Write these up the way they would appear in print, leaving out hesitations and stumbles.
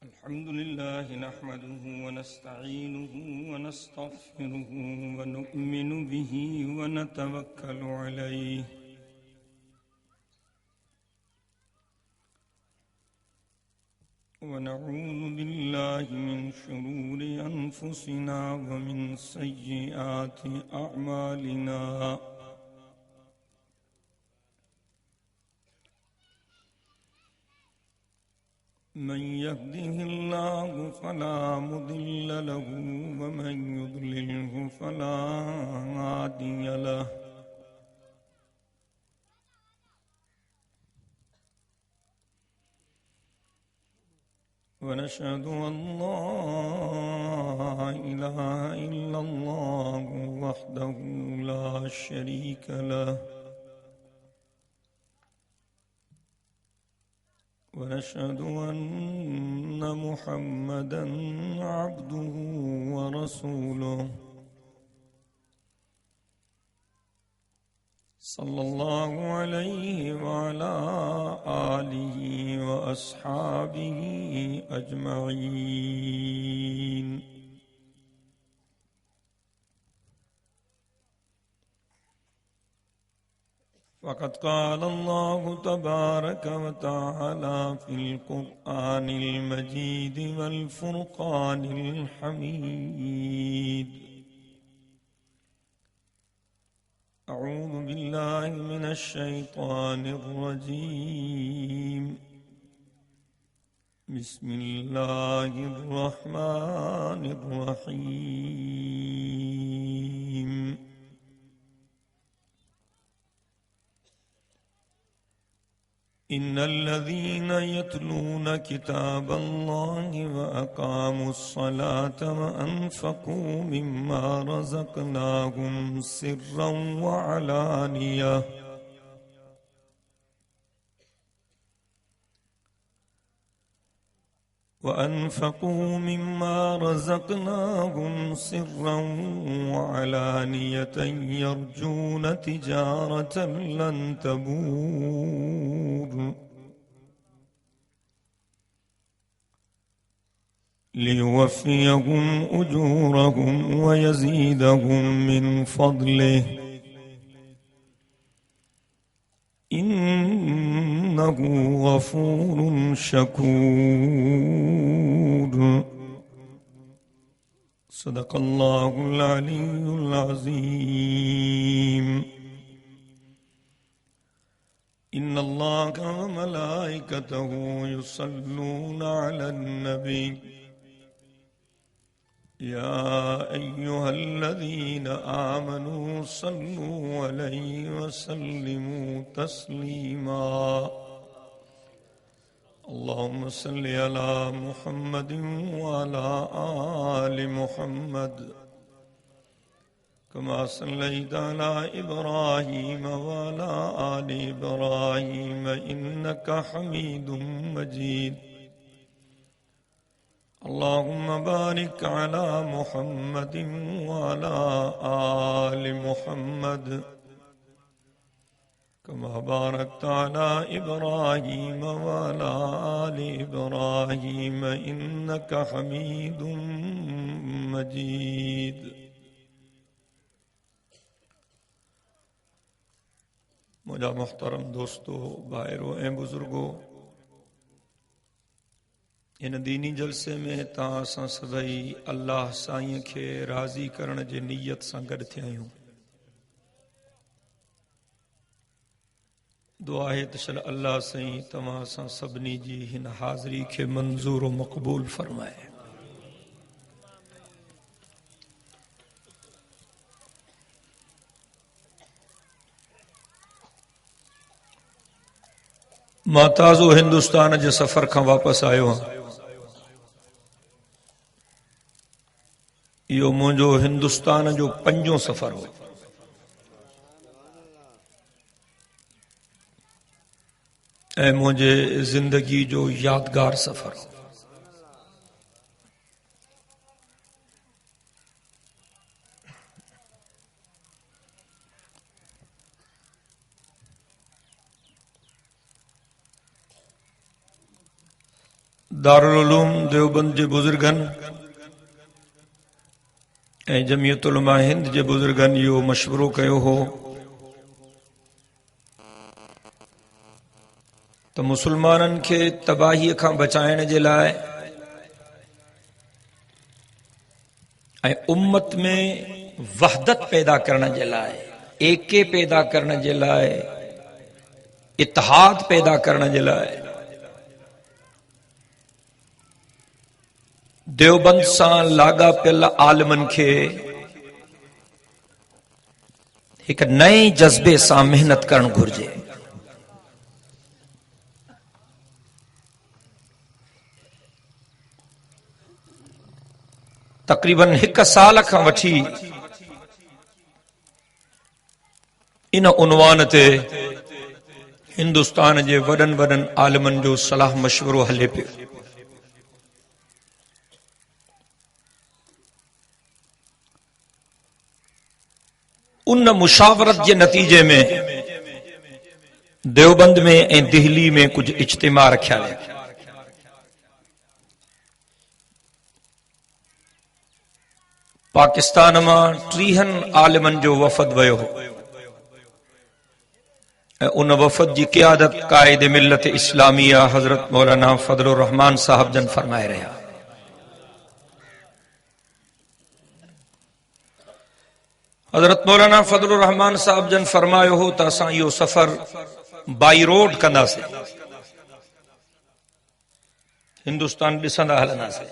अल्हम्दुलिल्लाह नहमदुहु व नस्तईनुहु व नस्तगफिरुहु व नु'मिनु बिही व नतवक्कलु अलैहि व नऊज़ु बिल्लाहि मिन शुरूरि अनफुसिना व मिन सय्यिआति अअमालिना। मन यहदिहिल्लाहु फला मुदिल्ल लहु व मन युद्लिलहु फला हादिय लहु। व नशहदु अल्ला इलाहा इल्लल्लाहु वहदहु ला शरीक लहु व नशहदु अन्न मुहम्मदन अब्दुहु व रसूलुहु सल्लल्लाहु अलैहि व अला आलिहि व अस्हाबिहि अजमईन। फ़क़द क़ाल अल्लाहु तबारक व तआला फ़िल क़ुरआनिल मजीद वल फ़ुरक़ानिल हमीद। अऊज़ु बिल्लाहि मिनश शैतानिर रजीम। बिस्मिल्लाहिर रहमानिर रहीम। इन्नल्लज़ीन यत्लून किताबल्लाहि व अक़ामुस्सलात व अनफ़क़ू मिम्मा रज़क़नाहुम सिर्रन व अलानिया وأنفقوا مما رزقناهم سرا وعلانية يرجون تجارة لن تبور ليوفيهم أجورهم ويزيدهم من فضله إنه غفور شكور صدق الله العلي العظيم إن الله وملائكته يصلون على النبي يا أيها الذين آمنوا صلوا عليه وسلموا تسليما اللهم صل على محمد وعلى آل محمد كما صليت على إبراهيم وعلى آل إبراهيم إنك حميد مجيد اللهم بارك على محمد وعلى آل محمد كما باركت على إبراهيم وعلى آل إبراهيم إنك حميد مجيد मुझा मुहतरम दोस्तों भाइरों ऐं बुजुर्गो इन दीनी जलसे में तव्हां असां सभई अल्लाह साईं खे राज़ी करण जे नियत सां गॾु थिया आहियूं। दुआ आहे त शल अल्लाह साईं तव्हां असां सभिनी जी हिन हाज़िरी खे मंज़ूर व मक़बूल फरमाए। मां ताज़ो हिंदुस्तान जे सफ़र खां वापसि आयो आहियां। इहो मुंहिंजो हिंदुस्तान जो 5जों सफ़र हो। ऐं मुंहिंजे ज़िंदगी जो यादगार सफ़र हो। दारुल उलूम देवबंद जे बुजुर्गनि ऐं जमियत उलमा हिंद जे बुजुर्गनि इहो मशवरो कयो हो त मुसलमाननि खे तबाहीअ खां बचाइण जे लाइ ऐं उम्मत में वहदत पैदा करण जे लाइ, एके पैदा करण जे लाइ, इत्तेहाद पैदा करण जे लाइ देवबंद सां लाॻापियल आलिमनि खे हिक नए जज़्बे सां मेहनत करणु घुर्जे। तक़रीबन 1 साल खां वठी इन उनवान ते हिंदुस्तान जे वॾनि वॾनि आलिमनि जो सलाह मशवरो हले पियो। उन मुशावरत के नतीजे में देवबंद में ऐं दिल्ली में कुछ इज्तिमा रखिया विया। पाकिस्तान में 30 आलिमन जो वफद वयो हो। उन वफद की क़ियादत कायद मिल्लत इस्लामिया हजरत मौलाना फजलुर रहमान साहब जन फरमाए रहा। हजरत मौलाना फजलुर रहमान साहब जन फरमायो हो त असां इहो सफर बाई रोड कंदासीं, हिंदुस्तान ॾिसंदा हलंदासीं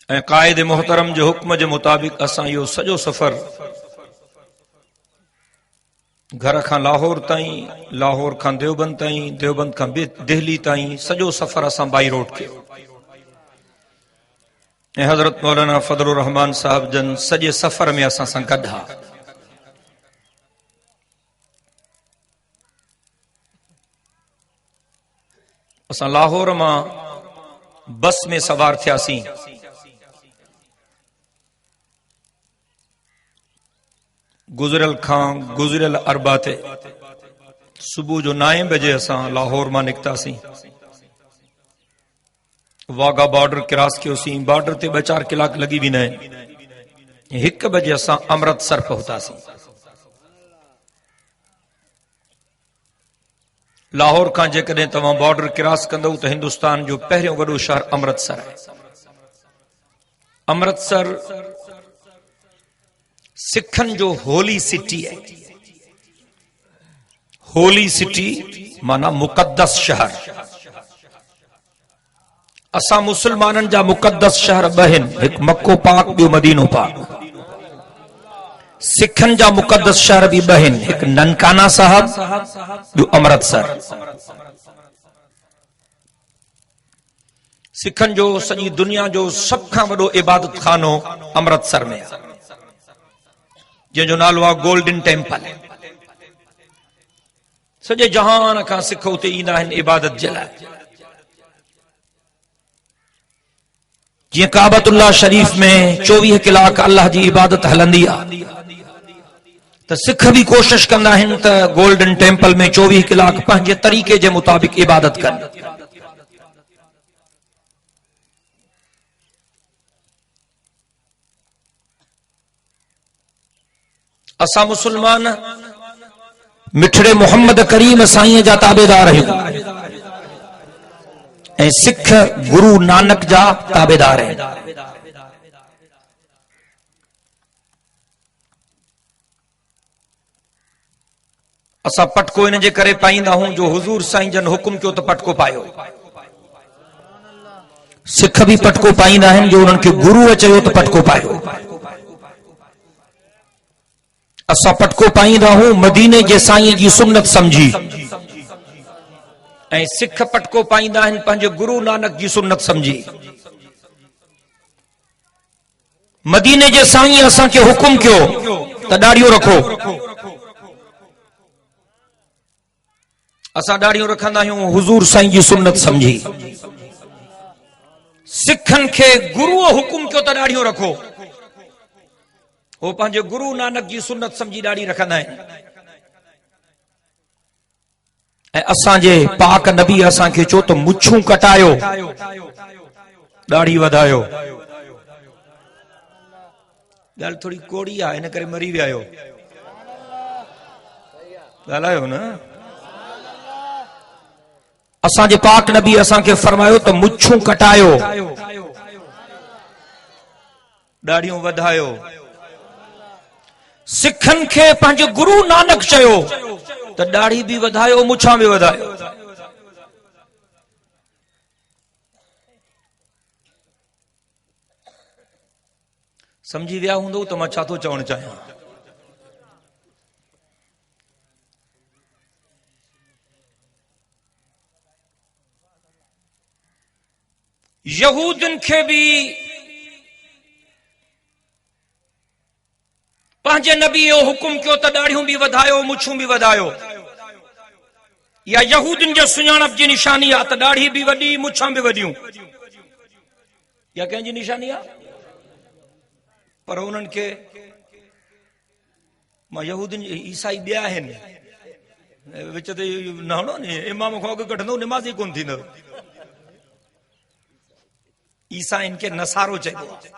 ऐं कायद मोहतरम जे हुक्म जे मुताबिक असां इहो सॼो सफर घर खां लाहौर ताईं, लाहौर खां देवबंद ताईं, देवबंद खां दिल्ली ताईं सॼो सफर असां बाई रोड कयो। ऐं हजरत मौलाना फजलुर रहमान साहब जन सॼे सफर में असां सां गॾु हा। असां लाहौर मां बस में सवार थियासीं। गुज़रियल अरबा ते सुबुह जो 9 बजे असां लाहौर मां निकितासीं। वाघा बॉर्डर क्रॉस कयोसीं। बॉर्डर ते 2-4 कलाक लगी वेंदा आहिनि। 1 बजे असां अमृतसर पहुतासीं। लाहौर खां जेकॾहिं तव्हां बॉर्डर क्रॉस कंदो त हिंदुस्तान जो पहिरियों वॾो शहर अमृतसर आहे। अमृतसर सिखन जो होली सिटी है। होली सिटी माना मुकद्दस शहर। असा मुसलमानन जा मुकद्दस शहर बहन, एक मक्को पाक बि मदीनो पाक। सिखन जा मुकद्दस शहर भी बहन, एक ननकाना साहब बि अमृतसर। सिखन जो सॼी दुनिया जो सब खां वॾो इबादत खानो अमृतसर में आहे, जंहिंजो नालो आहे गोल्डन टेम्पल। सॼे जहान खां सिख उते ईंदा आहिनि इबादत जे लाइ। जीअं काबतुल्लाह शरीफ में 24 कलाक अल्लाह जी इबादत हलंदी आहे, त सिख भी कोशिश कंदा आहिनि त गोल्डन टेम्पल में 24 कलाक पंहिंजे तरीक़े जे मुताबिक इबादत कनि। असां मुसलमान मिठड़े मोहम्मद करीम साईं जा ताबेदार आहियूं ऐं सिख गुरु नानक जा ताबेदार आहिनि। असां पटको इन जे करे पाईंदा आहियूं जो हुजूर साईं जन हुकुम कयो त पटको पायो। सिख भी पटको पाईंदा आहिनि जो उन्हनि खे गुरुअ चयो त पटको पायो। असां पटको पाईंदा आहियूं मदीने जे साईं जी सुन्नत समझी, ऐं सिख पटको पाईंदा आहिनि पंहिंजे गुरु नानक जी सुन्नत समझी। मदीने जे साईं असांखे हुकुम कयो त ॾाढ़ियो रखो, असां ॾाढ़ियो रखंदा आहियूं हुजूर साईं जी सुन्नत समझी। सिखन खे गुरुअ हुकुम कयो त ॾाढ़ियो रखो, वो पंहिंजे गुरु नानक जी सुन्नत समझी ॾाढ़ी रखंदा आहिनि। असांजे पाक नबी असां खे चो त मुछूं कटायो, दाढ़ी वधायो। ॻाल्हि थोड़ी कोड़ी आहे, इन करे मरी विया आहियो। ॻाल्हायो न। असांजे पाक नबी असां खे फरमायो त मुछूं कटायो, दाढ़ियूं वधायो। सिखनि खे पंहिंजो गुरु नानक चयो त दाढ़ी भी वधायो, मुछां भी वधायो। समझी विया हूंदो त मां छा थो चवणु चाहियां। यहूदन खे भी पंहिंजे नबी जो हुकुम कयो त दाढ़ियूं भी वधायो, मुछूं भी वधायो। या यहूदन जो सुञाणप जी निशानी आहे त दाढ़ी भी वॾी, मुछां भी वॾियूं। या कंहिंजी निशानी आहे? पर उन्हनि खे मां यहूदन ईसाई ॿिया आहिनि, विच ते न हणो नी, इमाम खां अॻु कढंदो निमाज़ी कोन थींदो। ईसाइन खे नसारो चइबो आहे,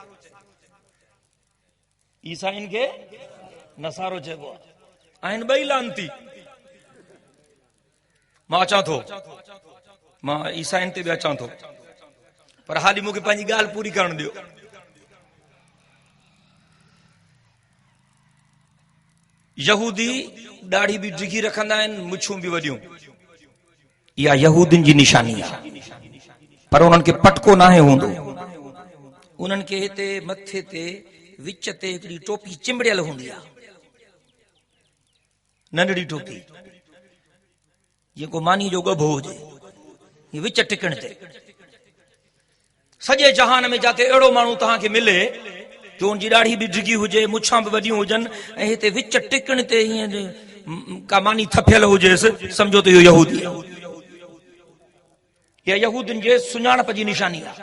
ईसाइन खे नसारो चइबो आहे। आहिनि ॿई लानती। मां अचां थो, मां ईसाइन ते बि अचां थो, पर हाली मूंखे पंहिंजी ॻाल्हि पूरी करण ॾियो। यहूदी दाढ़ी भी डिघी रखंदा आहिनि, मुछूं भी वॾियूं। इहा यहूदिन जी निशानी आहे। पर उन्हनि खे पटको नाहे हूंदो। उन्हनि खे हिते मथे ते विच ते हिकिड़ी टोपी चिंबड़ियल हूंदी आहे, नंढड़ी टोपी, जेको मानी जो गभो हुजे, विच टिकण ते। सॼे जहान में जाते अहिड़ो माण्हू तव्हांखे मिले जो उनजी दाढ़ी भी डिघी हुजे, मुछां भी वॾियूं हुजनि, ऐं हिते विच टिकण ते हीअं का मानी थपियल हुजेसि, सम्झो त इहो यहूदी आहे। इहा यहूदनि जे सुञाणप जी निशानी आहे।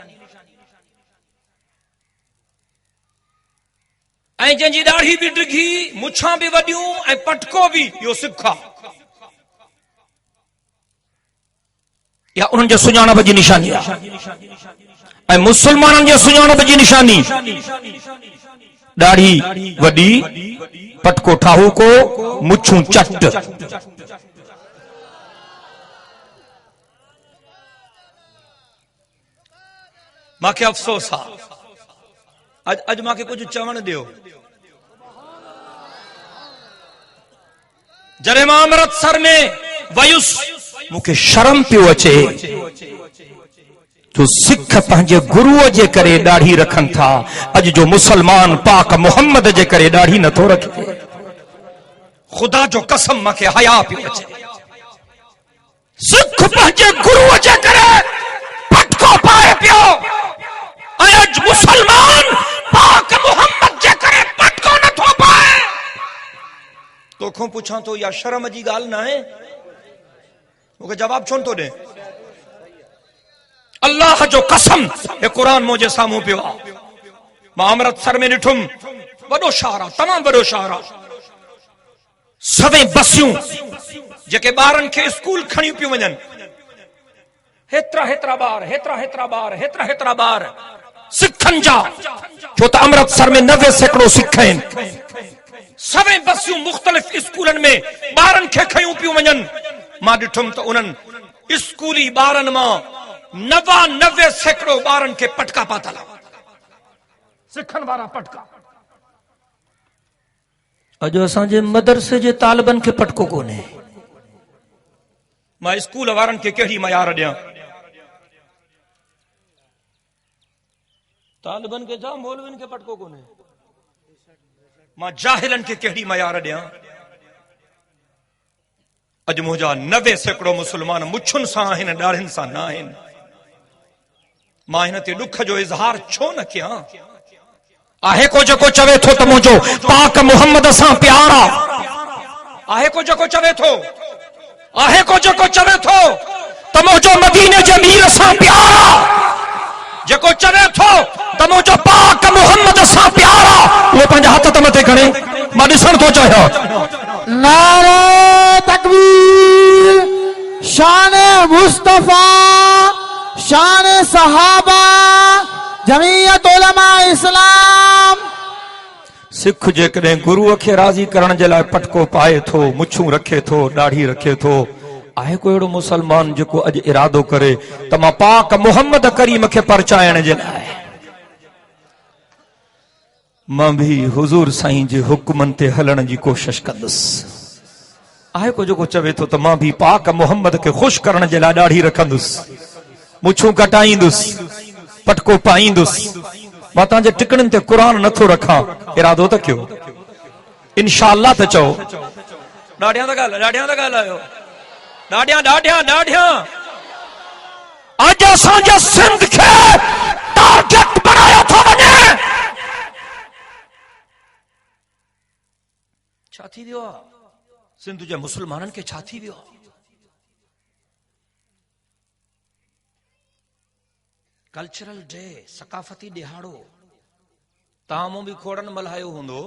ऐं जंहिंजी दाढ़ी भी डिघी, मुछां भी वॾियूं ऐं पटको भी, इहो सिख आहे। इहा उन्हनि जे सुञाणप जी निशानी आहे। ऐं मुसलमाननि जे सुञाणप जी निशानी दाढ़ी वॾी, पटको ठाहूको, मुछूं चट। मूंखे अफ़सोस आहे, अॼु मूंखे कुझु चवण ॾियो। जॾहिं मां अमृतसर में वयुसि, मूंखे शर्म पियो अचे जो सिख पंहिंजे गुरुअ जे करे दाढ़ी रखनि था, अॼु जो मुसलमान पाक मोहम्मद जे करे दाढ़ी नथो रखे। ख़ुदा जो कसम मूंखे हया पियो अचे। सिख पंहिंजे गुरुअ जे करे पटको पाए पियो, ऐं अॼु मुसलमान पाक मोहम्मद जे करे पटको नथो पाए। तोखां पुछां थो, इहा शर्म जी ॻाल्हि न आहे? मूंखे जवाब छो नथो ॾे? अल्लाह जो कसम, हे क़ुरान मुंहिंजे साम्हूं पियो आहे। मां अमृतसर में ॾिठुमि, वॾो शहर आहे, तमामु वॾो शहर आहे। सभई बसियूं जेके ॿारनि खे स्कूल खणी पियूं वञनि, हेतिरा हेतिरा ॿार, हेतिरा हेतिरा ॿार, हेतिरा हेतिरा ॿार सिखनि जा, छो त अमृतसर में 90% सिख आहिनि। सभई बसियूं मुख़्तलिफ़ स्कूलनि में ॿारनि खे खयूं पियूं वञनि। मां ॾिठुमि त उन्हनि स्कूली ॿारनि मां 99% ॿारनि खे पटका पातल, सिखनि वारा पटका। अॼु असांजे मदरसे जे तालिबनि खे पटको कोन्हे। मां स्कूल वारनि खे कहिड़ी मयार ॾियां? तालिबनि खे छा, मौलवियुनि खे पटको कोन्हे? मां जाहिलनि खे कहिड़ी मयार ॾियां? अॼु मुंहिंजा 90% मुसलमान मुछुनि सां आहिनि, ॾाढ़ियुनि सां न आहिनि। मां हिन ते ॾुख जो इज़हार छो न कयां? आहे को जेको चवे थो त मुंहिंजो पाक मोहम्मद सां प्यार आहे? आहे को जेको चवे थो? आहे को जेको चवे थो त मुंहिंजो मदीने जे मीर सां प्यार आहे? जेको चवे थो त मुंहिंजो पाक मोहम्मद सां प्यार आहे, उहो पंहिंजा हथ त मथे खणे, मां ॾिसण थो चाहियां। नारे तकबीर, खुलफा, शान सहाबा, जमीयत उलमा इस्लाम। सिख जेकॾहिं गुरुअ खे राज़ी करण जे लाइ पटको पाए थो, मुछूं रखे थो, ॾाढ़ी रखे थो, आहे कोई अहिड़ो मुसलमान जेको अॼु इरादो करे त मां पाक मुहम्मद करीम खे परचाइण जे लाइ मां भी हुजूर साईं जे हुक्मनि ते हलण जी कोशिश कंदुसि? आहे को जेको चवे थो त मां भी पाक मुहम्मद खे ख़ुशि करण जे लाइ ॾाढ़ी रखंदुसि, मुछूं कटाईंदुसि, पटको पाईंदुसि, मां तव्हांजे टिकड़नि ते क़ुरान नथो रखां? इरादो त कयो, इंशाअल्लाह त चओ। ॾाढियां त ॻाल्हायो, ॾाढियां अॼु असांजे सिंध खे टारगेट बनायो थो वञे। छा थी वियो आहे? सिंध जे मुसलमाननि खे छा थी वियो आहे? कल्चरल डे, सकाफती ॾिहाड़ो, तव्हां मूं बि खोड़नि मल्हायो हूंदो।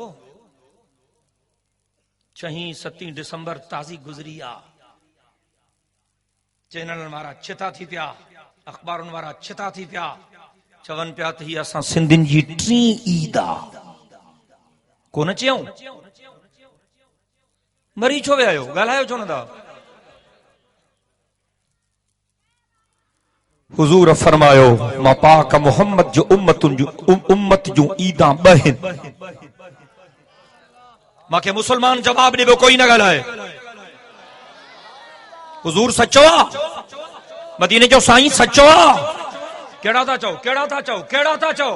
6-7 डिसंबर ताज़ी गुज़री आहे। चैनलनि वारा छिता थी पिया, अख़बारुनि वारा छिता थी पिया, चवनि पिया त हीअ असां सिंधियुनि जी 3 ईद आहे। कोन चयऊं? मरी छो विया आहियो? ॻाल्हायो छो न था? हुजूर फरमायो मां पाक मुहम्मद जो उम्मत जूं ईदां 2 आहिनि। मूंखे मुसलमान जवाब ॾिबो, कोई न ॻाल्हाए। हुजूर सचो आहे, मदीने जो साईं सचो आहे। कहिड़ा था चओ?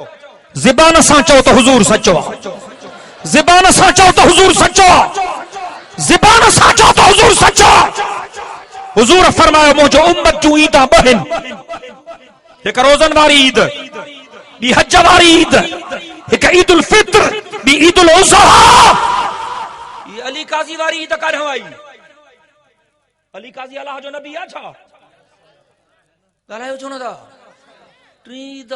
ज़बान सां चओ त हुजूर सचो आहे, ज़बान सां चओ त हुजूर सचो आहे, ज़बान सां चओ त हुजूर सचो आहे। हुजूर फरमायो मुंहिंजो उम्मत जूं ईदां 2 आहिनि। हिकु रोज़न वारी ईद, ॿी हज वारी ईद, हिकु ईद उल फित्र, ॿी ईद उल अज़हा। ये अली काज़ी वारी ईद काॾां आई? अली काज़ी अल्लाह जो नबी आहे छा? ॻाल्हायो छो न था? 3 ईद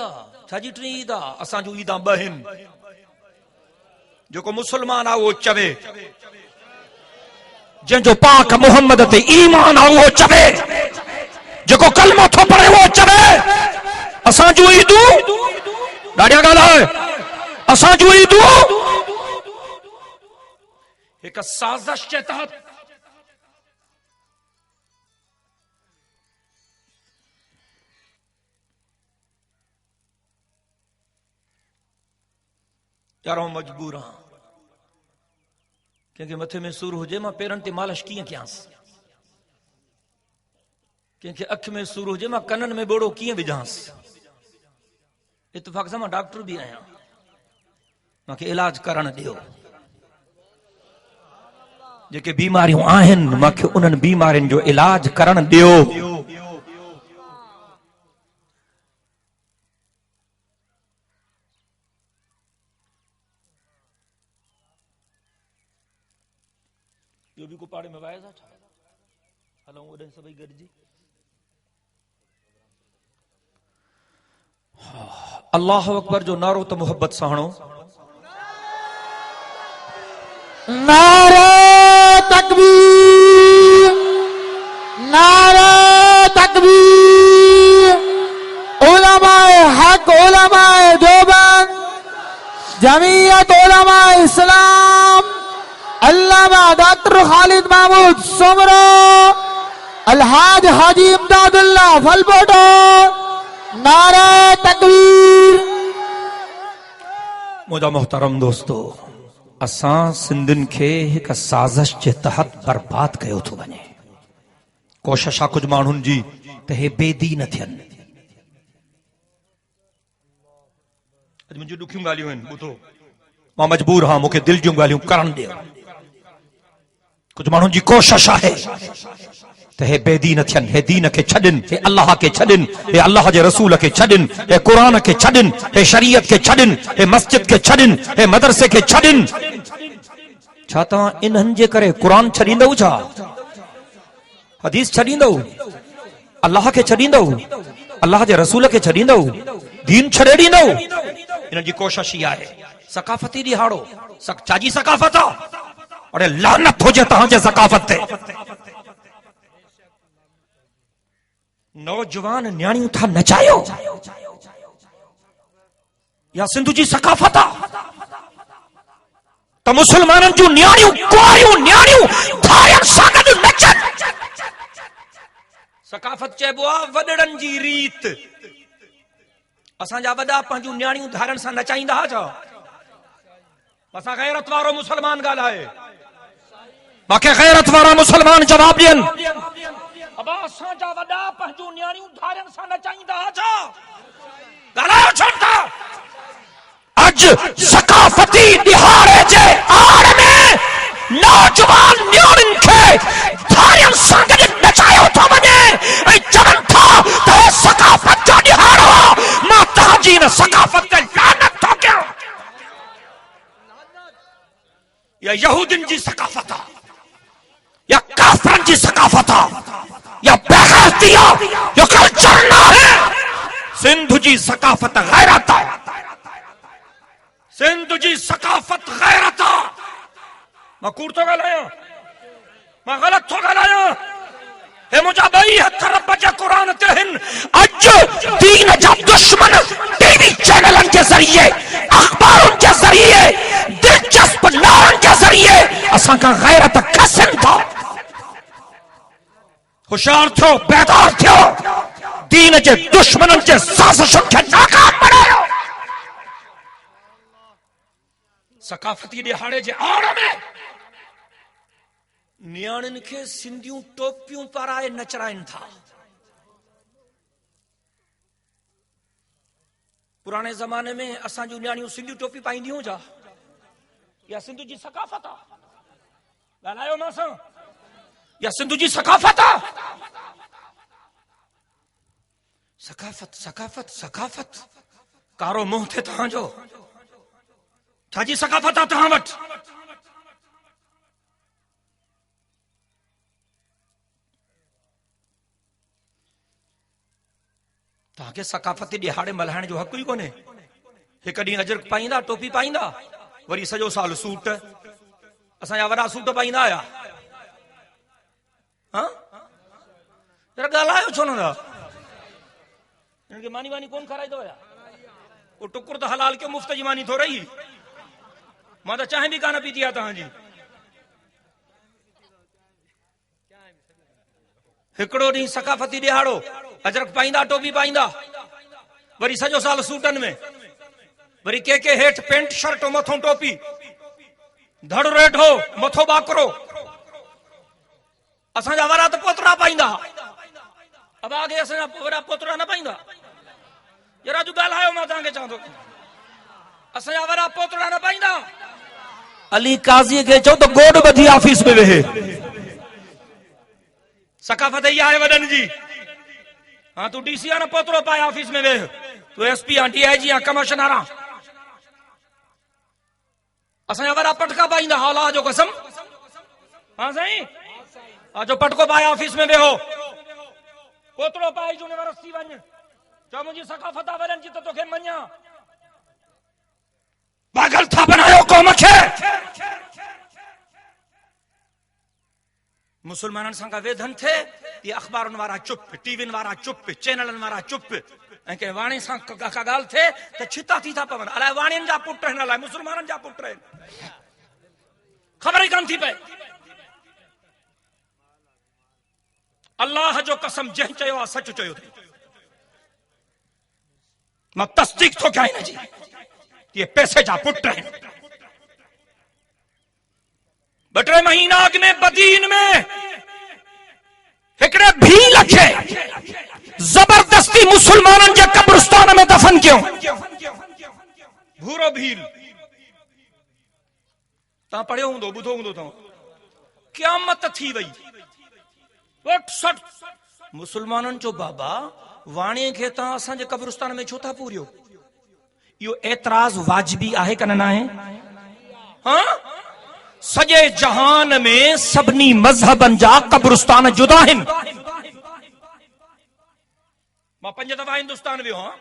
छाजी 3 ईद आहे? असां जूं ईदां 2 आहिनि। जेको मुसलमान आहे उहो चवे, जंहिंजो पाक मुहम्मद ते ईमान आहे उहो चवे, जेको कलमो थो पढ़े उहो चवे असां जूं ईदूं ॾाढियां ॻाल्हाए, असां जूं ईदूं हिकु साज़िश जे तहत यारो मजबूर आहियां। कंहिंखे मथे में सूर हुजे मां पेरनि ते मालिश कीअं कयांसि? कंहिंखे अखि में सूर हुजे मां कननि में ॿोड़ो कीअं विझांसि? इत्तफ़ाक़ सां मां डॉक्टर बि आहियां, मूंखे इलाज करणु ॾियो। जेके बीमारियूं आहिनि मूंखे उन्हनि बीमारियुनि जो इलाज करणु ॾियो। ॿियो बि को पाड़े में वाइज़ आहे छा? हलूं ओॾे सभई गॾिजी। अल्लाह अकबर जो नारो त मोहब्बत सां हणो। नारे तकबीर, नारे तकबीर। उलमाए हक, उलमाए देवबंद, जमीयत उलमा इस्लाम, अल्लामा डॉक्टर खालिद महमूद सुमरो, अलहाज हाजी इमदादुल्लाह फलबोटो। नारे तकबीर। मुझा मोहतरम दोस्तों, असां सिंधियुनि खे हिकु साज़िश जे तहत बर्बाद कयो थो वञे। कोशिश आहे कुझु माण्हुनि जी त हे बेदी न थियनि। अॼु मुंहिंजूं ॾुखियूं ॻाल्हियूं आहिनि, ॿुधो, मां मजबूर आहियां, मूंखे दिलि जूं ॻाल्हियूं करणु ॾियो। कुझु माण्हुनि जी कोशिश आहे त हे बेदी न थियनि, हे दीन खे छॾनि, हे अल्लाह खे छॾनि, हे अल्लाह जे रसूल खे छॾनि, हे क़ुरान खे छॾनि, हे शरीयत खे छॾनि, हे मस्जिद खे छॾनि, हे मदरसे खे छॾनि। छा तव्हां इन्हनि जे करे क़ुरान छॾींदव? छा हदीस छॾींदव? अल्लाह खे छॾींदव? अल्लाह जे रसूल खे छॾींदव? दीन छॾे ॾींदव? इन जी कोशिश ई आहे। सकाफती ॾिहाड़ो, छाजी सकाफत आहे? अरे लानत हुजे तव्हांजे सकाफत ते। नौजवान न्याणियूं था नचायो या सिंधु जी सकाफ़त आहे त मुसलमाननि जूं न्याणियूं कुआरियूं न्याणियूं धारियुनि सां गॾु नचनि। सकाफ़त चइबो आहे वॾड़नि जी रीत। असांजा वॾा पंहिंजूं न्याणियूं धारियुनि सां नचाईंदा हुआ छा? असां गैरत वारो मुसलमान ॻाल्हाए, मूंखे गैरत वारा मुसलमान जवाब ॾियनि। अब असांजा वॾा पंहिंजूं न्याणियूं धारियुनि सां नचाईंदा हुआ छा? ॻाल्हायो छो था? अज सकाफ़ती दिहाड़े जे आड़ में नौजवान न्याणियुनि खे धारियुनि सां गॾु नचायो थो वञे ऐं चवनि था त हे सकाफ़त जो ॾिहाड़ो आहे। मां तव्हांजी हिन सकाफ़त ते लानत थो कयां। या यहूदियुनि जी सकाफ़त आहे या काफ़िरनि जी सकाफ़त आहे या बेग़ैरती आहे या कल्चर न आहे। सिंध जी सकाफ़त गैरत आहे। सिंध जी सकाफ़त गैरत आहे। मां कूड़ थो ॻाल्हायां? मां ग़लति थो ॻाल्हायां? हे मुंहिंजा ॿई हथ रब जे क़ुरान ते आहिनि। अॼु दीन जा दुश्मन टीवी चैनलनि जे ज़रिए, अख़बारुनि जे ज़रिए, दिलचस्प नारनि जे ज़रिए असां खां गैरत खसनि था। होशियार थियो, बेदार थियो, दीन जे दुश्मननि जे साज़िशुनि खे नाकाम बणायो। सकाफ़ती दिहाड़े जे आड़ में न्याणियुनि खे सिंधियूं टोपियूं पाराए नचराइनि था। पुराने ज़माने में असां जूं न्याणियूं सिंधियूं टोपी पाईंदियूं छा? या सिंधु जी सकाफ़त आहे? ॻाल्हायो मां सां? या सिंधु जी सकाफ़त आहे? सकाफ़त सकाफ़त सकाफ़त कारो मुंहुं थे तव्हांजो। छाजी सकाफ़त आहे तव्हां वटि? तव्हांखे सकाफ़ती ॾिहाड़े मल्हाइण जो हक़ ई कोन्हे। हिकु ॾींहुं अजरक पाईंदा, टोपी पाईंदा, वरी सॼो साल सूट। असांजा वॾा सूट पाईंदा हुया। जरा ॻाल्हायो छो न था? हिननि खे मानी वानी कोन खाराईंदो हुया? वो टुकुर त हलाल के मुफ़्त जी मानी थो रही। मां त चांहि बि कान पीती आहे तव्हांजी। हिकिड़ो ॾींहुं सकाफ़ती ॾिहाड़ो, अजरक पाईंदा, टोपी पाईंदा, वरी सॼो साल सूटनि में, वरी के हेठि पेंट शर्ट मथों टोपी, धड़ रेढो मथो बाकरो। असांजा वरा त पोतरा पाईंदा। अब आगे असांजा वरा पोतरा न पाईंदा। जरा जो ॻाल्हायो, मां तव्हांखे चवां थो। असांजा वरा पोतरा न पाईंदा। अली काज़ीअ खे चओ त गोॾ ॿधी ऑफिस में वेहे। सकाफ़त इहा आहे वॾनि जी। हाँ तू डीसी आहे न, पोतरो पाए ऑफिस में वेह। तू एसपी आहे, डीआईजी आहे, कमिश्नर आहे। असांजा वॾा पटका पाईंदा। अल्लाह जो कसम। हाँ साईं, जो पटको पाए ऑफिस में वेहो, पोतरो पाए यूनिवर्सिटी वञ, चओ मुंहिंजी सकाफ़त आहे वॾनि जी त तोखे मञा। पागल था बनायो कौम खे। मुसलमाननि सां का वेधन थे, ये अख़बारुनि वारा चुप, टीवीनि वारा चुप, चैनलनि वारा चुप। ऐं कंहिं वाणी सां का ॻाल्हि थे त छिता थी था पवनि। अलाए वाणियुनि जा पुट आहिनि, अलाए मुसलमाननि जा पुट आहिनि, ख़बर ई कान थी पए। अल्लाह जो कसम, जंहिं चयो आहे सच चयो अथई। मां तस्दीक थो कयां हिन जी। ये पैसे जा पुट आहिनि। 2-3 महीना अॻु में बदीन में हिकिड़े भील खे जबरदस्ती मुसलमाननि जे कब्रिस्तान में दफन कयो। भूरो भील। तव्हां पढ़ियो हूंदो, ॿुधो हूंदो तव्हां। क़यामत थी वई। मुसलमाननि जो बाबा वाणीअ खे तव्हां असांजे कब्रिस्तान में छो था पूरियो? इहो एतराज़ वाजिबी आहे कि न आहे? हाँ, सॼे जहान में सभिनी मज़हबनि जा कब्रिस्तान जुदा आहिनि। मां 5 दफ़ा हिंदुस्तान वियो आहियां।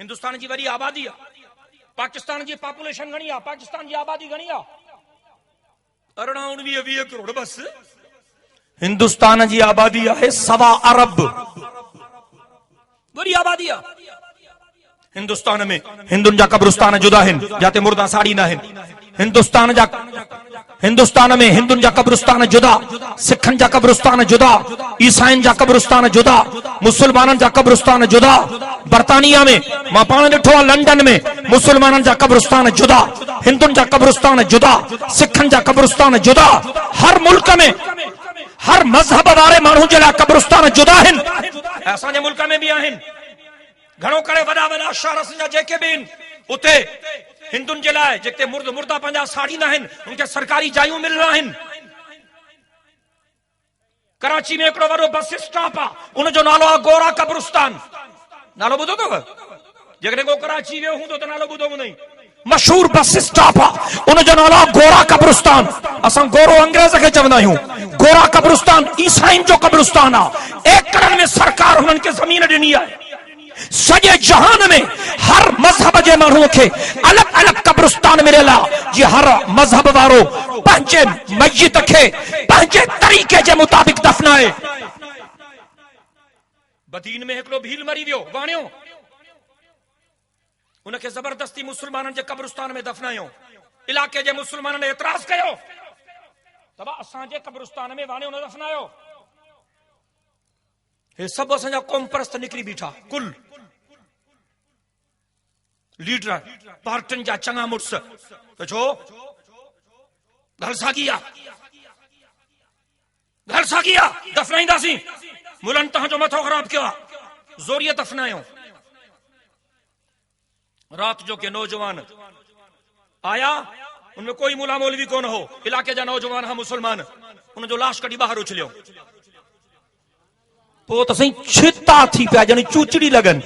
हिंदुस्तान जी वॾी आबादी आहे। पाकिस्तान जी पॉपुलेशन घणी आहे? पाकिस्तान जी आबादी घणी आहे? 18-19-20 करोड़ बस। हिंदुस्तान जी आबादी आहे 1.25 अरब। वरी आबादी आहे। हिंदुस्तान में हिंदुनि जा कब्रिस्तान जुदा आहिनि, जाते मुर्दा साड़ी न आहिनि। हिंदुस्तान में हिंदुनि जा कब्रिस्तान जुदा, सिखनि जा कब्रिस्तान जुदा, ईसाइनि जा कब्रिस्तान जुदा, मुसलमाननि जा कब्रिस्तान जुदा। बर्तानिया में मां पाण ॾिठो आहे, लंडन में मुसलमाननि जा कब्रिस्तान जुदा, हिंदुनि जा कब्रिस्तान जुदा, सिखनि जा कब्रिस्तान जुदा। हर मुल्क में हर मजहब वारे माण्हू जे लाइ कब्रिस्तान जुदा आहिनि। असांजे मुल्क में बि आहिनि घणो करे वॾा वॾा शहर असांजा जेके बि आहिनि, उते हिंदुनि जे लाइ जेके मुर्दा पंहिंजा साड़ींदा आहिनि, उनखे सरकारी जायूं मिल आहिनि। कराची में हिकिड़ो वॾो बस स्टॉप आहे, उनजो नालो आहे गोरा कब्रिस्तान। नालो ॿुधो अथव? जेकॾहिं को कराची वियो हूंदो त नालो ॿुधो हूंदई। मशहूर बस स्टॉप आहे, उनजो नालो आहे गोरा कब्रिस्तान। असां गोरो अंग्रेज खे चवंदा आहियूं। गोरा कब्रिस्तान ईसाइनि जो कब्रिस्तान आहे। एकड़नि में सरकार हुननि खे ज़मीन ॾिनी आहे। सॼे जहान में हर मजहब जे माण्हूअ खे अलॻि अलॻि कब्रिस्तान मिलियल आहे, जीअं हर मजहब वारो पंहिंजे मय्यत खे पंहिंजे तरीक़े जे मुताबिक़ दफ़नाए। बदीन में हिकिड़ो भील मरी वियो, वाणियो, उनखे ज़बरदस्ती मुसलमाननि जे कब्रिस्तान में दफ़नायो। इलाके जे मुसलमाननि ने एतिराज़ कयो त असांजे कब्रिस्तान में वाणियो न दफ़नायो। हे सभु असांजा क़ौम परस्त निकिरी बीठा, कुल लीडर पार्टियुनि जा चङा मुड़स। त छो घर साॻी आहे, घर साॻी आहे, दफ़नाईंदासीं। मुलनि तव्हांजो मथो ख़राब कयो आहे, ज़ोरीअ दफ़नायो। रात जो के नौजवान आया, उनमें कोई मुला मौलवी कोन हो, इलाके जा नौजवान हा मुसलमान, उनजो लाश कढी ॿाहिरि उछलियो। पोइ त साईं छिता थी पिया, ॼण चूचड़ी लॻनि।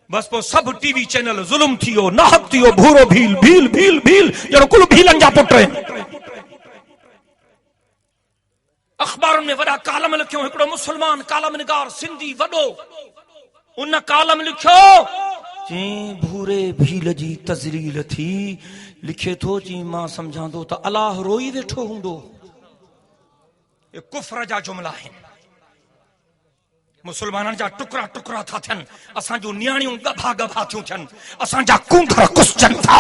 बस पोइ सभु टीवी चैनल ज़ुल्म थी वियो, नाहक थी वियो, भूरो भील भील भील भील, ॼण कुल भीलनि जा पुट आहिनि। अख़बारुनि में वॾा कालम लिखियो। हिकिड़ो मुसलमान कालम निगार सिंधी वॾो, उन कालम लिखियो जी भूरे भील जी तज़लील थी। लिखे थो जी मां सम्झां थो त अलाह रोई वेठो हूंदो। ये कुफ्र जा जुमला आहिनि। मुसलमाननि जा टुकड़ा टुकड़ा था थियनि, असांजूं नियाणियूं गभा गभा थियूं थियनि, असांजा कूंगर कुसजनि था।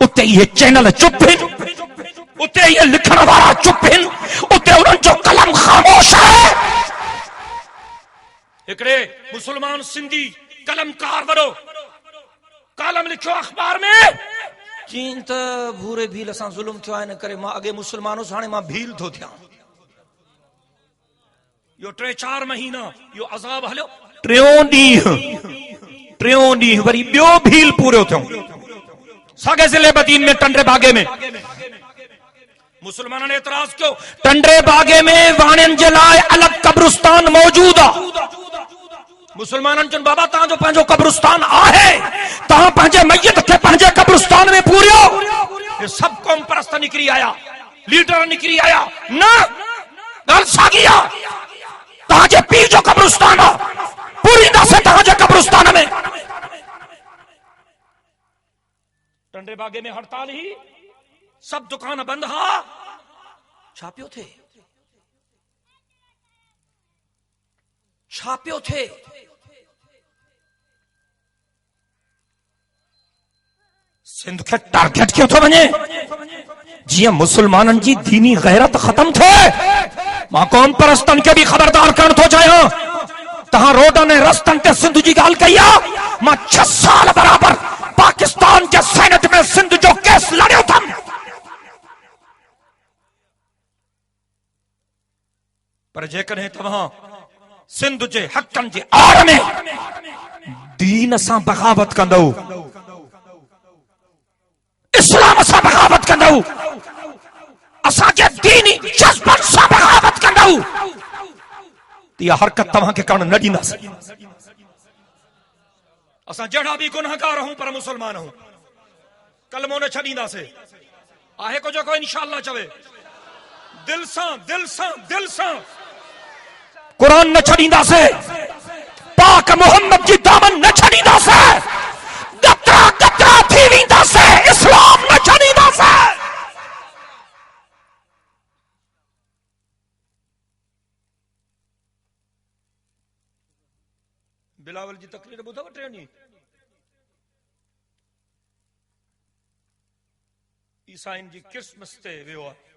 उते इहे चैनल चुप आहिनि, उते इहे लिखण वारा चुप आहिनि, उते उन्हनि जो कलम ख़ामोश आहे। हिकिड़े मुसलमान सिंधी कलमकार वॾो कालम लिखियो अख़बार में, चीन त भूरे भील सां ज़ुल्म थियो आहे, इन करे मां अॻे मुसलमान हुउसि, हाणे मां भील थो थियां। यो 3-4 महीना यो अज़ाब हलियो। टियों ॾींहुं वरी ॿियो भील पूरो थियो। साॻे ज़िले बदीन में टंडरे बागे में मुसलमाननि ने एतराज़ कयो, टंडरे बागे में वाणियुनि जे लाइ अलॻि कब्रिस्तान मौजूद आहे। मुसलमाननि चवनि बाबा तव्हांजो पंहिंजो कब्रिस्तान आहे, तव्हां पंहिंजे मय्यत खे पंहिंजे कब्रिस्तान में पूरियो। ये सभु क़ौम परस्त निकिरी आया, लीडर निकिरी आया। न, ॻाल्हि साॻी आहे। तव्हांजे पीउ जो कब्रिस्तान आहे, पूरींदासीं तव्हांजे कब्रिस्तान में। टंडे बागे में हड़ताल ही, सब दुकान बंद हा। छा पियो थे? छा पियो थे? सिंध खे टारगेट कयो थो वञे, जीअं मुसलमाननि जी दीनी गैरत ख़त्म थिए। मां क़ौम परस्तनि खे बि ख़बरदार करण थो चाहियां। तव्हां रोडनि ऐं रस्तनि ते सिंध जी ॻाल्हि कई आहे। मां 6 साल बराबर पाकिस्तान जे सेनेट में सिंध जो केस लड़ियो अथमि। पर जेकॾहिं तव्हां सिंध जे हक़नि जे आड़ में दीन सां बग़ावत कंदव, इस्लाम सां बग़ावत कंदव, असांजे दीनी जज़्बनि सां बग़ावत कंदव, त इहा हरकत तव्हांखे करणु न ॾींदासीं। असां जहिड़ा बि गुनहगार हूं पर मुसलमान हूं, कलमो न छॾींदासीं। आहे को जेको इंशाअल्लाह चवे दिल सां कुरान न छॾींदासीं, पाक मोहम्मद जी दामन न छॾींदासीं, गतरा थी वेंदासीं, इस्लाम न छॾींदासीं। बिलावल जी तकरीर ॿुधव टे ॾींहं ईसाइन जी क्रिसमस ते वियो आहे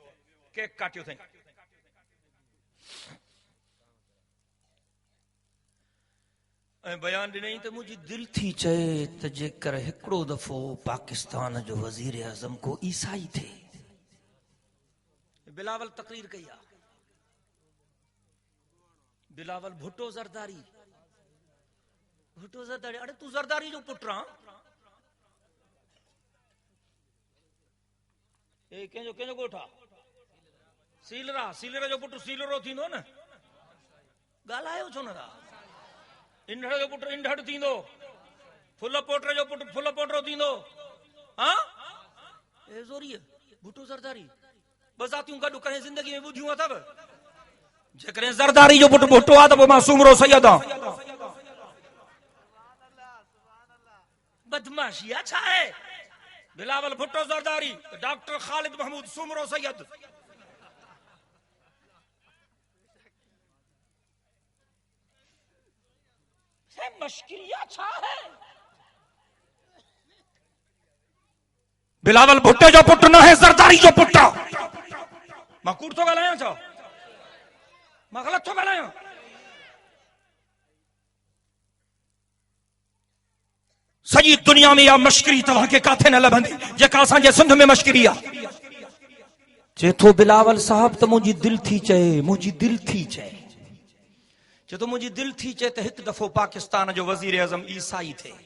केक काटियो अथई ऐं बयान ॾिनई त मुंहिंजी दिलि थी चए त जेकर हिकिड़ो दफ़ो पाकिस्तान जो वज़ीर आज़म को ईसाई थिए बिलावल तकरीर कई आहे बिलावल भुट्टो ज़रदारी अरे तू ज़रदारी जो पुट रहा कंहिंजो ॻोठा सीलरा जो पुट सीलरो थींदो न ॻाल्हायो छो न था इंढड़ जो पुट इंढड़ थींदो फुल पोटर जो पुट फुल पोटरो थींदो हाँ भुट्टो ज़रदारी ॿ ज़ातियूं गॾु कॾहिं ज़िंदगी में ॿुधियूं अथव जेकॾहिं ज़रदारी जो पुट भुट्टो आहे त पोइ मां सूमरो सैयद आहियां बदमाशिया छा है बिलावल भुट्टो ज़रदारी डॉक्टर खालिद महमूद सूमरो सैयद मश्किरिया छा है बिलावल भुट्टे जो पुट न है ज़रदारी जो पुट मां कूड़ थो ॻाल्हायां छा मां ग़लति थो ॻाल्हायां सॼी दुनिया में इहा मश्किरी तव्हांखे काथे न लभंदी जेका असांजे सिंध में मश्किरी आहे चए थो बिलावल साहब त मुंहिंजी दिलि थी चए चए तो मुंहिंजी दिलि थी चए त हिकु दफ़ो पाकिस्तान जो वज़ीर आज़म ईसाई थिए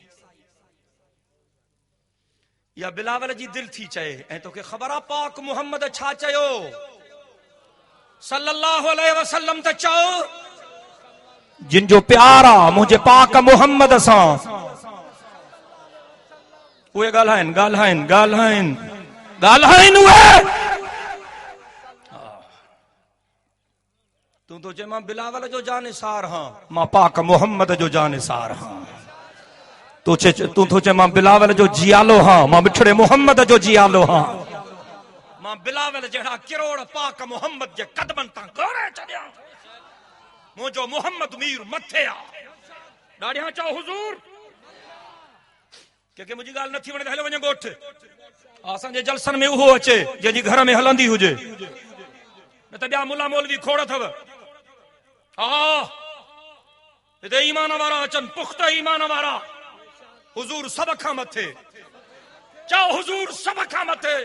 या बिलावल जी दिलि थी चए ऐं तोखे ख़बर आहे पाक मुहम्मद छा चयो सल्लल्लाहु अलैहि वसल्लम त चओ जिन जो प्यार आहे मुंहिंजे पाक मुहम्मद सां उहे ॻाल्हाइनि उहे तू तो चए मां बिलावल जो जानिसार हां मां पाक मुहम्मद जो जानिसार हां तू तो चए मां बिलावल जो जियालो हां मां मिठड़े मुहम्मद जो जियालो हां मां बिलावल जहिड़ा किरोड़ पाक मुहम्मद जे कदमनि तां गोरे छॾियां मुंहिंजो मुहम्मद मीर मथे आ ॾाढियां चओ हुज़ूर के मुंहिंजी ॻाल्हि नथी वणे त हलो वञे ॻोठ असांजे जलसनि में उहो अचे जंहिंजी घर में हलंदी हुजे न त ॿिया मुला मौलवी खोड़ अथव हिते ईमान वारा अचनि पुख्ता ईमान वारा हुजूर सब खां मथे चओ हुजूर सब खां मथे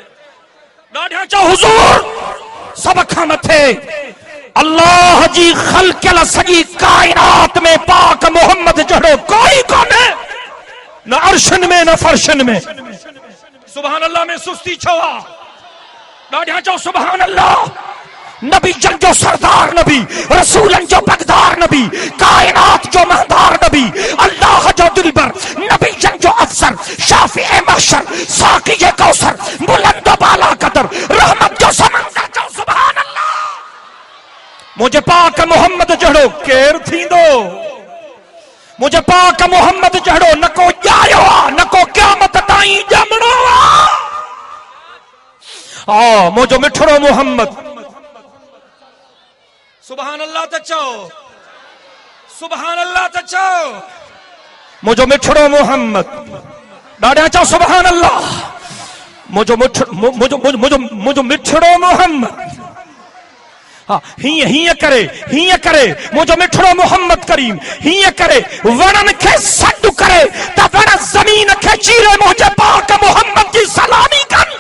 ॾाढा चओ हुजूर सब खां मथे अल्लाह जी ख़ल्क़ल सॼी काइनात में पाक मुहम्मद जहिड़ो कोई कोन्हे न अर्शन में न फर्शन में सुभान अल्लाह में सुस्ती छो आहे ॾाढा चओ सुभान अल्लाह नबी जन जो सरदार नबी रसूलन जो बगदार नबी कायनात जो महदार नबी अल्लाह जो दिलबर नबी जन जो अफसर शाफिए महशर साकी जे कौसर बुलंद बाला कदर रहमत जो समंदर जो सुभान अल्लाह मुझे पाक मोहम्मद जहिड़ो केर थींदो मुझे पाक मोहम्मद जहिड़ो न को ॼायो आहे न को क़यामत ताईं ॼमणो आहे मुंहिंजो मिठड़ो मोहम्मद सुभान अल्लाह त चओ सुभान अल्लाह त चओ मुंहिंजो मिठड़ो मोहम्मद ॾाढा चओ सुभान अल्लाह मुंहिंजो मिठड़ो मोहम्मद हाँ हीअं करे मुंहिंजो मिठड़ो मोहम्मद करीम हीअं करे वणनि खे सॾु करे त वण ज़मीन खे चीरे मुंहिंजे पाक मोहम्मद जी सलामी कनि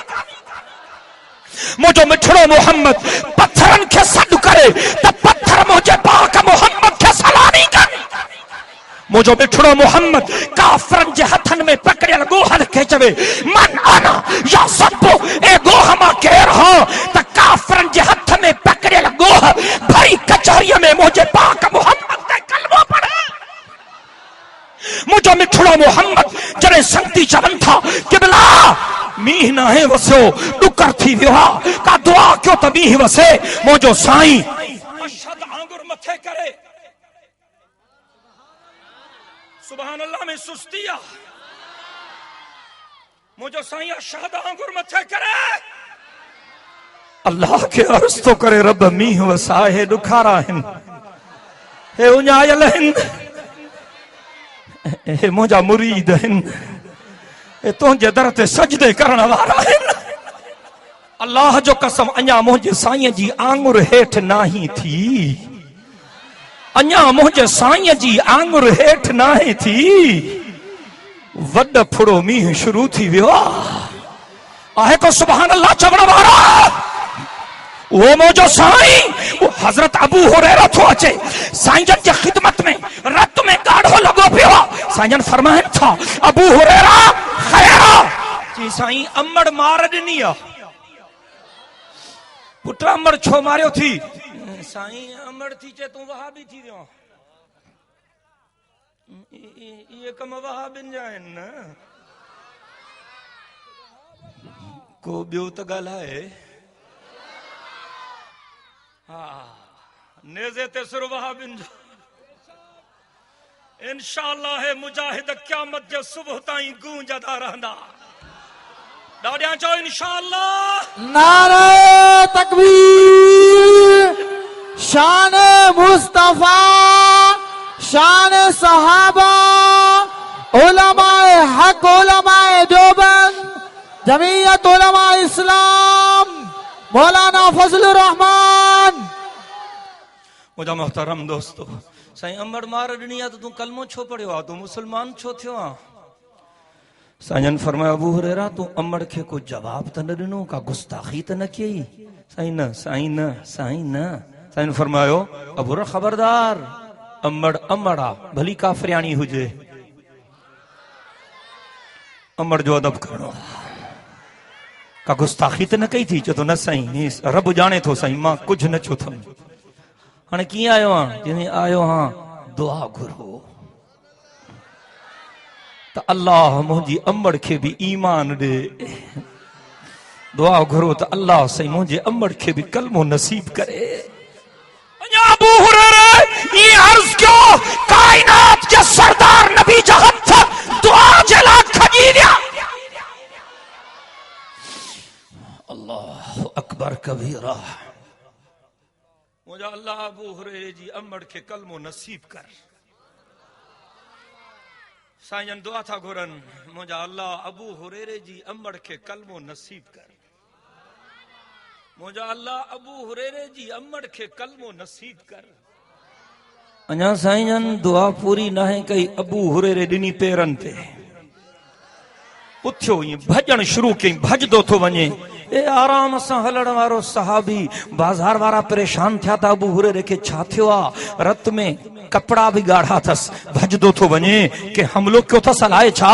मुंहिंजो मिठड़ो मोहम्मद पत्थरनि खे सॾु करे त पत्थर मुंहिंजे पाक मोहम्मद खे सलामी कनि मुंहिंजो मिठड़ो मोहम्मद काफ़रनि जे हथनि में पकड़ियल गोहर खे चवे मन आना या सब्बो ए गोह मां केर हो त काफ़रनि जे हथ में पकड़ियल गोह भरी कचहरीअ में मुंहिंजे पाक मोहम्मद ते कलमो पढ़े मुंहिंजो मिठड़ो मोहम्मद जॾहिं संगती चवनि था क़िबला मींहुं नाहे वसियो ॾुकर थी वियो आहे का दुआ कयो त मींहुं वसे मुंहिंजो साईं अशद आंगुर मथे करे सुभान अल्लाह में सुस्ती आहे मुंहिंजो साईं अशद आंगुर मथे करे अल्लाह के अर्ज़ तो करे रब मींहुं वसाए ॾुखारा आहिनि हे उञायल आहिनि ए मुंहिंजा मुरीद आहिनि, तुंहिंजे दर ते सजदे करण वारा आहिनि। अल्लाह जो कसम अञा मुंहिंजे साईं जी आंगुर हेठि नाही थी, अञा मुंहिंजे साईं जी आंगुर हेठि नाहे थी, वॾ फुड़ो मींहुं शुरू थी वियो आहे। को सुभान अल्लाह चवण वारा, वो मुंहिंजो साईं, वो हज़रत अबू हुरैरा थो अचे साईं जन जी ख़िदमत में, रत में गाढ़ो लॻो पियो आहे। साईं जन फरमाइनि था, अबू हुरैरा ख़ैरा जी साईं अमड़ मार ॾिनी आहे। पुट अमड़ छो मारियो थी? साईं अमड़ थी चे तूं वहाबी थी वियो। ये कम वहाबिन जा आहिनि न, को ॿियो त ॻाल्हाए। हा नेज़े ते सुर वहाबिन जो। इंशाअल्लाह है मुजाहिद क़यामत जो सुबह ताईं गूंजदा रहंदा। ॾाढियां चओ इंशाअल्लाह। नारे तकबीर, शान मुस्तफा, शान सहाबा, उलमाए हक, उलमाए देवबंद, जमीयत उलमा इस्लाम, मौलाना फजलुर रहमान। मुझा मोहतरम दोस्तों, साईं अमड़ मार ॾिनी आहे त तूं कलमो छो पढ़ियो आहे? तूं मुसलमान छो थियो आहे? साईं फरमाया, अबू हुरैरा तूं अमड़ खे को जवाब त न ॾिनो, का गुस्ताखी त न कई? साईं न, साईं न, साईं न। साईं फरमायो, अबू हुरैरा खबरदार, अमड़ अमड़ आहे, भली काफरियाणी हुजे, अमड़ जो अदब करणो, का गुस्ताखी त न कई थी? चयो न साईं, रब ॼाणे थो साईं, मां कुझु न छो थम। हाणे कीअं आयो आहियां? जिवें आयो हां दुआ घुरो त अल्लाह मुंहिंजी अमड़ खे बि ईमान ॾे, दुआ घुरो त अल्लाह साईं मुंहिंजे अमड़ खे बि कलमो नसीब करे। अञा अबू हुरैरा ये अर्ज़ कयो, कायनात जे सरदार नबी जा हथ दुआ जे लाइ खॼी विया। अल्लाह अकबर कबीरा। मुंहिंजा अल्लाह अबू हुरैरे जी अमड़ खे कलमो नसीब कर। साईं जन दुआ था घुरनि, मुंहिंजा अल्लाह अबू हुरैरे जी अमड़ खे कलमो नसीब कर। मुंहिंजा अल्लाह अबू हुरैरे जी अमड़ खे कलमो नसीब कर। अञा साईं जन दुआ पूरी नाहे कई, अबू हुरैरे ॾिनी पेरनि ते उथियो, ईअं भॼण शुरू कयईं, भॼंदो थो वञे। ए आराम सां हलण वारो सहाबी, बाज़ार वारा परेशान थिया था, अबू हुरैरे खे छा थियो आहे? रत में कपड़ा भी गाढ़ा थस, भॼंदो थो वञे कि हमलो कयो अथसि, हलाए छा?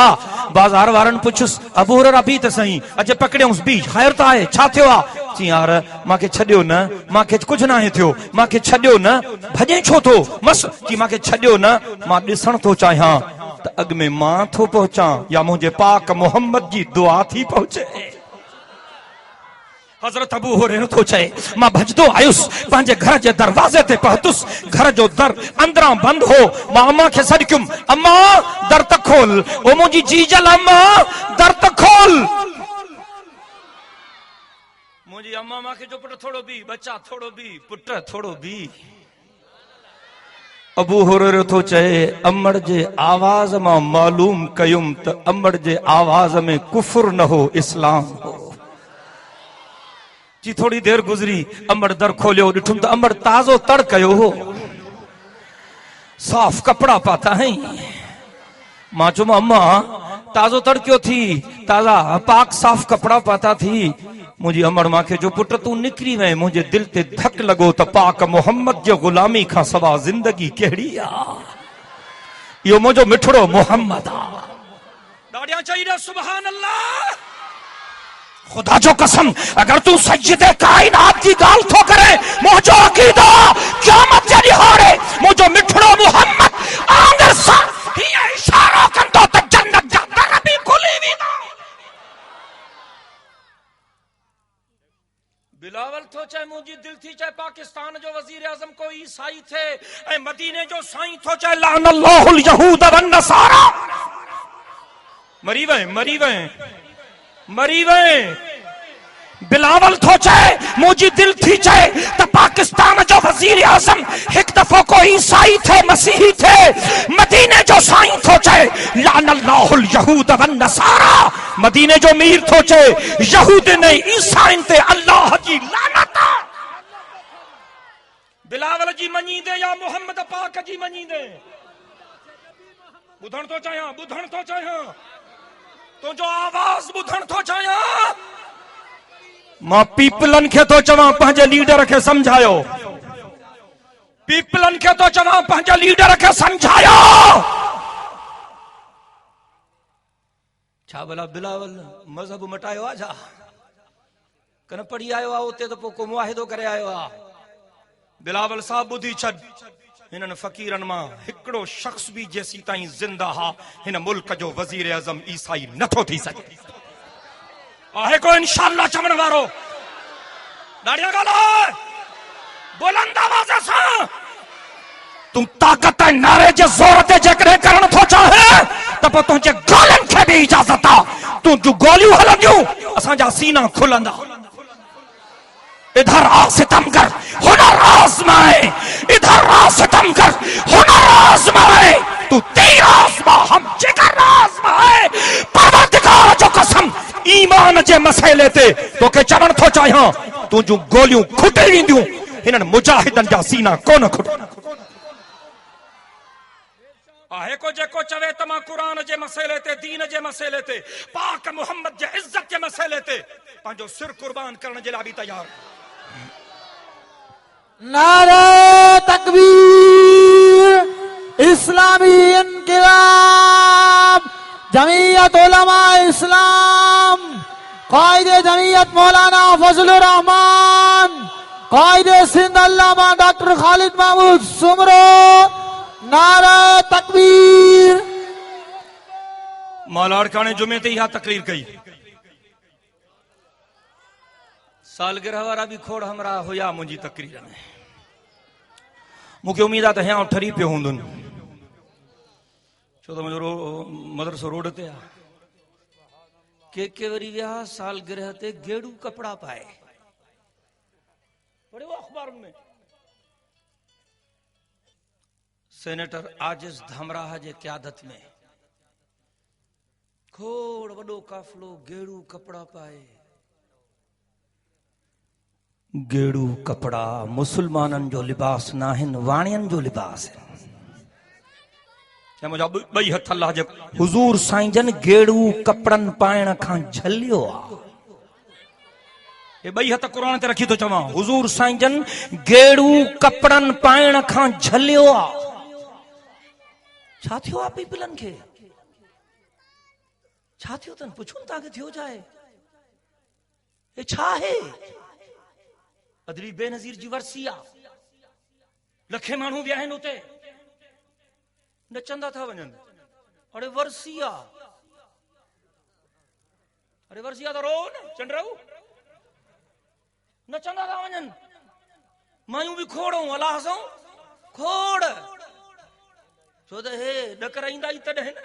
बाज़ार वारनि पुछुसि, अबू हुरैरा बि त सही, अॼु पकड़ियऊंसि बि, ख़ैर त आहे, छा थियो आहे? चई यार मांखे छॾियो न, मांखे कुझु नाहे थियो, मांखे छॾियो न। भॼे छो थो? मस चई मांखे छॾियो न, मां ॾिसण थो चाहियां त अॻ में मां थो पहुचां या मुंहिंजे पाक मोहम्मद जी दुआ थी पहुचे। हज़रत अबू हुरैरा थो चए, मां भॼंदो आयुसि, पंहिंजे घर जे दरवाज़े ते पहुतुसि, घर जो दर अंदरां बंदि हो। मां अम्मा खे सॾु कयुमि, अम्मा दर त खोल, ओ मुंहिंजी जीजल अम्मा दर त खोल। मुंहिंजी अम्मा मूंखे जो पुट थोरो बि, बच्चा थोरो बि, पुट थोरो बि। अबू हुरैरा थो चए, अमड़ जे आवाज़ मां मालूम कयुमि त अमड़ जे आवाज़ में कुफर न हो, इस्लाम हो। जी थोड़ी देर गुज़री, अमड़ दर खोलियो, ॾिठुमि त अमड़ ताज़ो तर कयो हो, साफ़ कपड़ा पाता है। मां चयो अम्मा ताज़ो तर क्यों थी? ताज़ा पाक साफ़ कपड़ा पाता थी। मुंहिंजी अमड़ मांखे जो पुट तूं निकिरी वएं, मुंहिंजे दिल ते धक लॻो त पाक मोहम्मद जो ग़ुलामी खां सवा ज़िंदगी कहिड़ी आहे? इहो मुंहिंजो मिठड़ो मोहम्मद आहे। ॾाढियां चई रह सुभान अल्लाह। खुदा जो कसम, अगर तू सज्जदे कायनात की गाल थो करे, मुझो अकीदा क़यामत जे ॾिहाड़े मुझो मिठड़ो मोहम्मद आंदर सा हीअं इशारो कंदो त जन्नत जा दर बि खुली वेंदा। बिलावल थो चए, मुंहिंजी दिल थी चए पाकिस्तान जो वज़ीर आज़म कोई ईसाई थे, ऐं मदीने जो साईं थो चए लानल्लाहुल यहूद वन नसारा। मरी वए, मरी वए, मरी वए। बिलावल थो चए, मुंहिंजी दिल थी चए त पाकिस्तान जो वज़ीर आज़म हिकु दफ़ो को ईसाई थे, मसीही थे, मदीने जो साईं थो चए लानल्लाहुल यहूद वन नसारा। मदीने जो मीर थोचे यहूद ने ईसाइन ते अल्लाह जी लानत। बिलावल जी मञींदे या मोहम्मद पाक जी मञींदे? ॿुधण थो चाहियां तुंहिंजो आवाज़ ॿुधण थो चाहियां। मां पीपलन खे थो चवां पंहिंजे लीडर खे समझायो। पीपलन खे थो चवां पंहिंजे लीडर खे समझायो। छा भला बिलावल मज़हब मटायो आहे छा? कन पढ़ी आयो आहे उते त पोइ को मुआहिदो करे आयो आहे? बिलावल साहब ॿुधी छॾ, हिननि फ़कीरनि मां हिकिड़ो शख़्स बि जेसी ताईं ज़िंदा हा हिन मुल्क जो वज़ीर आज़म ईसाई नथो थी सघे। आहे को इंशाअल्लाह चवण वारो? ॾाढिया ॻाल्हि बुलंद आवाज़ सां तूं ताक़त ऐं नारे जे ज़ोर ते जेकॾहिं करण थो चाहे त पोइ तुंहिंजे गोलियुनि खे बि इजाज़त आहे। तूं जूं गोलियूं हलंदियूं असांजा सीना खुलंदा। इधर आ सितमगर हुनर आज़माए, इधर आ सितमगर हुनर आज़माए, तू तीर आज़मा हम जिगर आज़माए। परवरदिगार जो कसम ईमान जे मसइले ते तोखे चवण थो चाहियां तूं जूं गोलियूं खुटे वेंदियूं हिननि मुजाहिदनि जा सीना कोन खुटंदा। आहे को जेको चवे त मां क़ुरान जे मसइले ते, दीन जे मसइले ते, पाक मुहम्मद जे इज्जत जे मसइले ते पंहिंजो सिर कुर्बान करण जे लाइ बि तयार। नारे तकबीर, इस्लामी इनकिलाब, जमीयत उलमा इस्लाम, कायदे जमीयत मौलाना फजलुर रहमान, कायदे सिंध अल्लामा डॉक्टर खालिद महमूद सुमरो। नारे तकबीर। मौला अरकाने जुमे ते यह तकरीर कई। सालगिरह वारा भी खोड़ हमरा हुया मुंहिंजी तकरीर में। मूंखे उम्मीद आहे त हीअं ठरी पियो हूंदुनि छो त मुंहिंजो मदरसो रोड ते आहे। के वरी विया सालगिरह ते गेड़ू कपड़ा पाए। पढ़ियो अखबारुनि में सेनेटर आजिज धमराह जे क़यादत में खोड़ वॾो काफ़िलो गेड़ू कपड़ा पाए। गेड़ू कपड़ा मुसलमाननि जो लिबास न आहिनि, वाणियनि जो लिबास है। मुंहिंजा ॿई हथ अल्लाह जे हुज़ूर साईं जन गेड़ू कपड़नि पाइण खां झलियो आहे। ये ॿई हथ क़ुरान ते रखी थो चवां, हुज़ूर साईं जन गेड़ू कपड़नि पाइण खां झलियो आहे। छा थियो आहे पीपलनि खे? छा थियो अथनि? पुछूं तव्हांखे थियो छा आहे? हे छा आहे? अदरी बेनज़ीर जी वरसी आहे। लखे माण्हू विया आहिनि उते, नचंदा था वञनि। अरे वरसी आहे, अरे वरसी आहे त रो न चंडरू, नचंदा था वञनि। मायूं बि खोड़ूं अलाह सां खोड़, छो त हे ॾकर ईंदा ई तॾहिं न।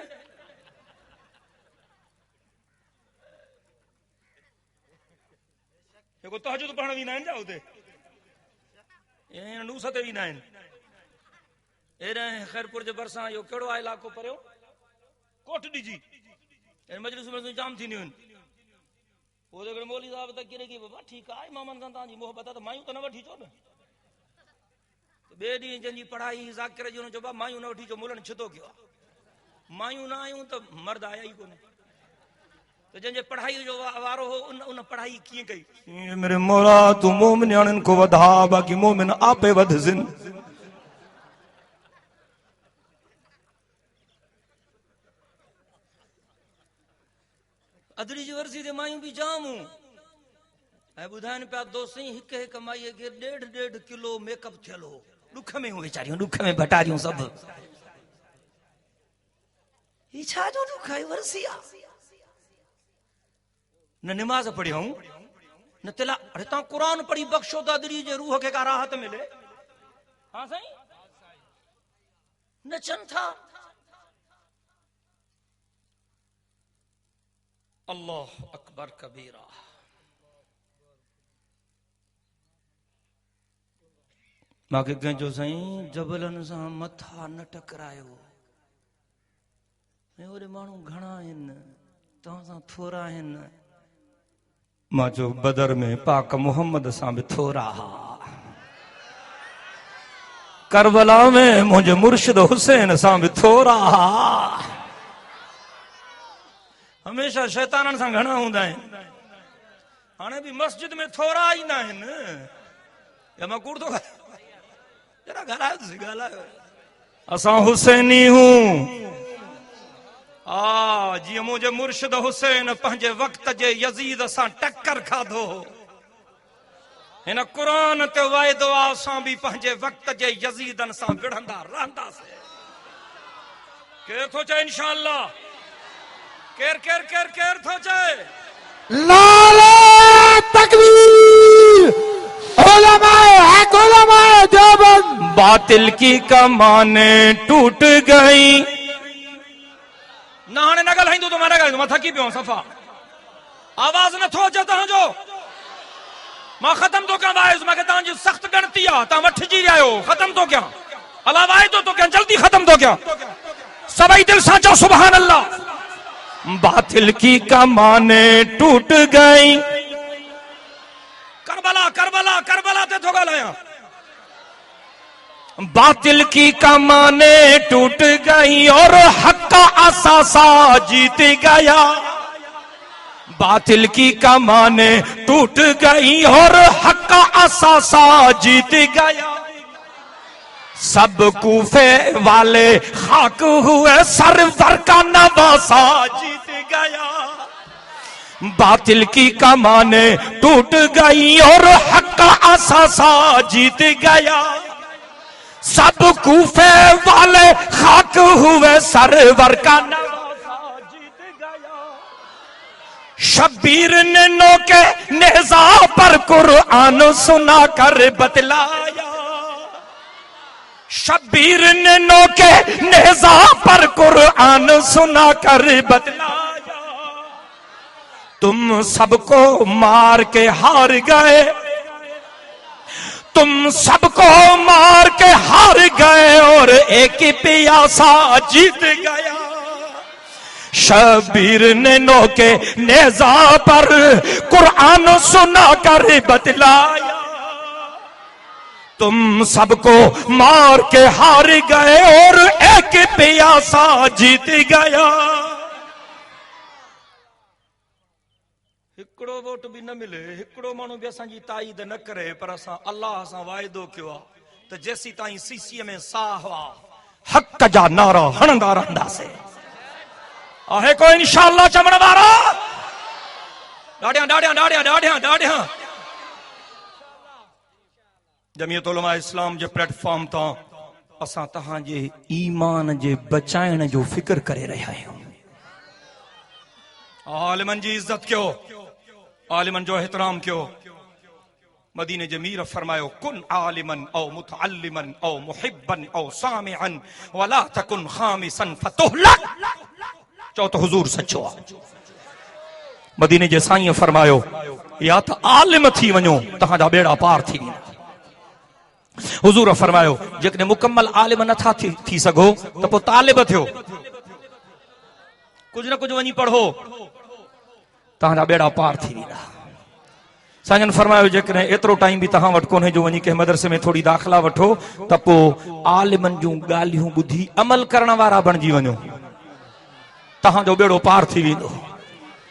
जेको तहजुद पढ़ण वेंदा आहिनि छा उते? नूस ते वेंदा आहिनि। एॾे ख़ैरपुर जे भरिसां इहो कहिड़ो आहे इलाइक़ो परियो? कोट ॾिजी मजलिसूं जाम थींदियूं आहिनि। पोइ हिकिड़े मौलवी साहब त किरे की बाबा ठीकु आहे इमामनि सां तव्हांजी मोहबत आहे त मायूं त न वठी अचो न। ॿिए ॾींहुं जंहिंजी पढ़ाई ज़ाकिर जी हुन चइबो मायूं न वठी अचो, मुलनि छितो कयो आहे। मायूं न आयूं त मर्द आया ई कोन्हे। त जंहिंजे पढ़ाई जो वारो हो उन पढ़ाई कीअं कई? मेरे मौला तू मोमिन को वधा बाक़ी मोमिन आपे वधजिन। अदरी जी वर्सी ते मायूं बि जाम ऐं ॿुधाइनि पिया दोस्त हिक माईअ खे 1.5 किलो मेकअप थियल हो। ॾुख में हूं वीचारियूं, ॾुख में भटारियूं सभु। ही छा जो ॾुख आहे? वर्सी आहे। न निमाज़ पढ़ियूं न तिला। अरे तव्हां क़ुरान पढ़ी बख़्शो त अदरी जे रूह खे का राहत मिले। हाँ साईं, नचनि था। अल्लाह अकबर कबीरा। मांखे कंहिंजो साईं जबलनि सां मथा न टकरायो, ओरे माण्हू घणा आहिनि तव्हां सां थोरा आहिनि। मां चयो बदर में पाक मोहम्मद सां बि थोरा हा, करबला में मुंहिंजे मुर्शिद हुसैन सां बि थोरा हा। हमेशा शैताननि सां घणा हूंदा आहिनि, हाणे बि मस्जिद में थोरा ईंदा आहिनि। या मां कूड़ थो जरा ॻाल्हायो, असां हुसैनी हूं। जीअं मुंहिंजे मुर्शिद हुसैन पंहिंजे वक़्त जे यज़ीद सां टक्कर खाधो, हिन क़ुरान ते वाइदो आहे असां बि पंहिंजे वक़्त जे यज़ीदनि सां विढ़ंदा रहंदासीं। केर थो चए इंशाअल्लाह? केर केर केर केर थो चए? नारे तकबीर, उलमाए हक, उलमाए देवबंद। बातिल की कमानें टूट गई। ना हाणे न ॻाल्हाईंदो त मां न ॻाल्हाईंदो, मां थकी पियो आहियां सफ़ा, आवाज़ नथो अचे तव्हांजो। मां ख़त्म थो कयां वाइज़, मूंखे तव्हांजी सख़्त ॻणती आहे, तव्हां वठिजी रहिया आहियो। ख़त्म थो कयां, अला वाइदो थो कयां, जल्दी ख़त्म थो कयां। सभई दिल सां चओ सुभान अल्लाह। बातिल की कमानें टूट गई। करबला करबला करबला ते थो ॻाल्हायां। बातिल की कमानें टूट गई और हक का असासा जीत गया। बातिल की कमानें टूट गई और हक का असासा जीत गया। सब कूफे वाले खाक हुए, सरवर का नवासा जीत गया। बातिल की कमानें टूट गई और हक का असासा जीत गया। सब कूफे वाले खाक हुए, सरवर का नवासा जीत गया। शब्बीर ने नोके नेज़ा पर कुरान सुना कर बतलाया। शब्बीर ने नोके नेज़ा पर कुरान सुना कर बतलाया। तुम सबको मार के हार गए, तुम सबको मार के हार गए और एक प्यासा जीत गया। शबीर ने नोके नेज़ा पर कुरान सुना कर बतलाया। तुम सबको मार के हार गए और एक प्यासा जीत गया। हिकड़ो वोट भी न मिले, हिकड़ो माण्हू भी असांजी ताईद न करे, पर असां अल्लाह सां वाइदो कयो आहे त जेसी ताईं सीसीअ में साह आहे हक़ जा नारा हणंदा रहंदासीं। आहे कोई इंशाअल्लाह चवण वारा? ॾाढिया ॾाढिया ॾाढिया ॾाढिया ॾाढिया। जमीयत उलमा इस्लाम जे प्लेटफॉर्म तां असां तव्हांजे ईमान जे बचाइण जो फिक्र करे रहिया आहियूं। आलिमन जी इज्जत कयो, आलिमन जो एहतराम कयो। मदीने जे मीर फरमायो, कुन आलिमन औ मुतअल्लिमन औ मुहिब्बन औ सामिअन वला तकुन खामिसन फतुहलक। चओ तो हुजूर सचो आहे। मदीने जे साईं फरमायो, या त आलिम थी वञो तव्हांजा बेड़ा पार थी वेंदा। हुजूर फरमायो, जेकॾहिं मुकम्मल आलिम नथा थी सघो त पोइ तालिब थियो, कुझु न कुझु वञी पढ़ो, तव्हांजा बेड़ा पार थी वेंदा। साईं फरमायो, जेकॾहिं एतिरो टाइम बि तव्हां वटि कोन्हे जो वञी कंहिं मदरसे में थोरी दाख़िला वठो त पोइ आलिमनि जूं ॻाल्हियूं ॿुधी अमल करण वारा बणिजी वञो, तव्हांजो बेड़ो पार थी वेंदो।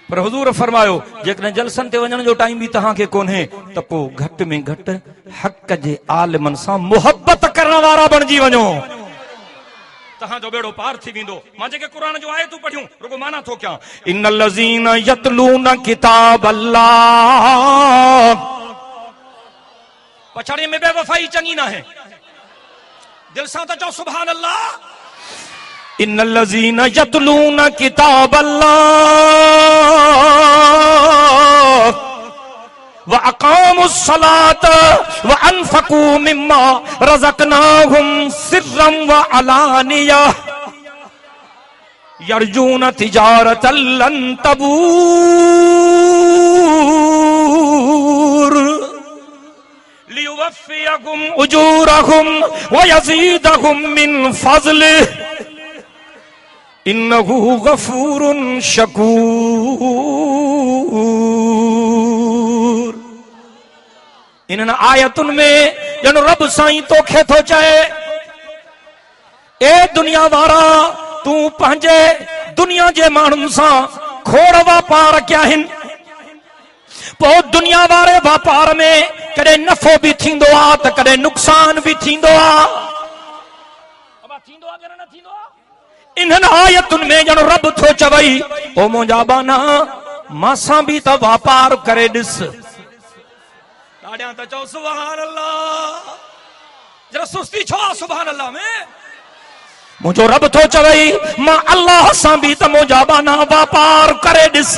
पर हुजूर फरमायो, जेकॾहिं जलसनि ते वञण जो टाइम बि तव्हांखे कोन्हे त पोइ घटि में घटि हक़ जे आलिमनि सां मुहबत करण वारा बणिजी वञो, तव्हांजो बेड़ो पार थी वेंदो। मां जेके क़ुरान जो आयतूं पढ़ियूं रुगो माना थो कयां। इन्नल लज़ीना यतलून किताब अल्लाह। पछाड़ीअ में बेवफ़ाई चङी न आहे, दिल सां त चओ सुभान अल्लाह। इन्नल लज़ीना यतलून किताब अल्लाह व अक़ामुस सलात व अनफ़क़ू मिम्मा रज़क़नाहुम सिर्रन व अलानिया यरजून तिजारतन लन तबूर लियुवफ़्फ़ियहुम उजूरहुम व यज़ीदहुम मिन फ़ज़लिह। इन्नहु गफूरुन शकूर। इन्हनि आयतुनि में ॼण रब साईं तोखे थो चए, ए दुनिया वारा, तूं पंहिंजे दुनिया जे माण्हुनि सां खोड़ वापार कया आहिनि, पोइ दुनिया वारे वापार में कॾहिं नफ़ो बि थींदो आहे त कॾहिं नुक़सान बि थींदो आहे। इन्हनि आयतुनि में ॼण रब थो चवई, ओ मुंहिंजा बाना, मासां बि त वापार करे ॾिस। ॾाढियां त चओ सुभान अल्लाह, जरा सुस्ती छो आहे सुभान अल्लाह में? मुंहिंजो रब थो चवई, मां अल्लाह सां बि त मुंहिंजा बाना वापार करे ॾिस।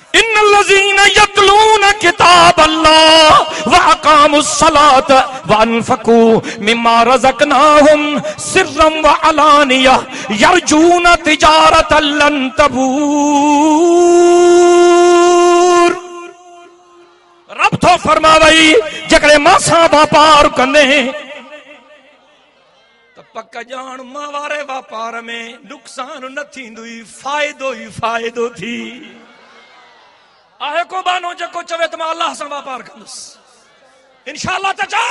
इन्नल्लज़ीन यतलून किताब अल्लाह व अक़ामुस्सलात व अनफ़क़ू मिम्मा रज़क़नाहुम सिर्रम व अलानिया यरजून तिजारतन लन तबूर। रब थो फरमावई, जेकॾहिं मां सां वापार कंदे त पक ॼाण मां वारे वापार में नुक़सान न थींदुई, फ़ाइदो ई फ़ाइदो थी। आहे को बानो जेको चवे त मां अल्लाह सां वापार कंदुसि, इंशाअल्लाह त चा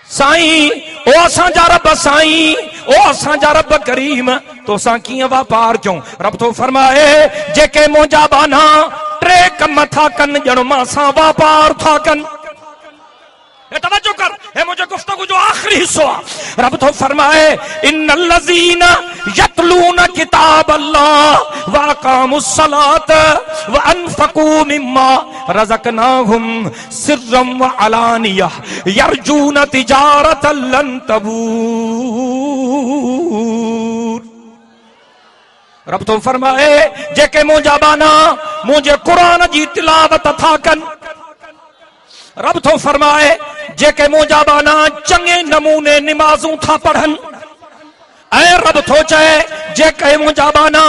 साईं, ओ असांजा रब साईं, ओ असांजा रब करीम, तोसां कीअं वापार कयूं? रब थो फरमाए, जेके मुंहिंजा बाना टे कम था कनि, ॼण मां सां वापार था कनि। तवज्जो कर, हे मुझे गुफ्तगू जो आखिरी हिस्सो आहे। रब तो फरमाए, इन्नल्लज़ीन यतलून किताब अल्लाह व अक़ामुस्सलात व अनफ़क़ू मिम्मा रज़क़नाहुम सिर्रम व अलानिया यरजून तिजारतन लन तबूर। रब तो फरमाए, जेके मुंहिंजा बाना मुंहिंजे क़ुरान जी तिलावत था कनि। रब थो फरमाए, जेके मुंहिंजा बाना चङे नमूने निमाज़ूं था पढ़नि। ऐं रब थो चए, जेके मुंहिंजा बाना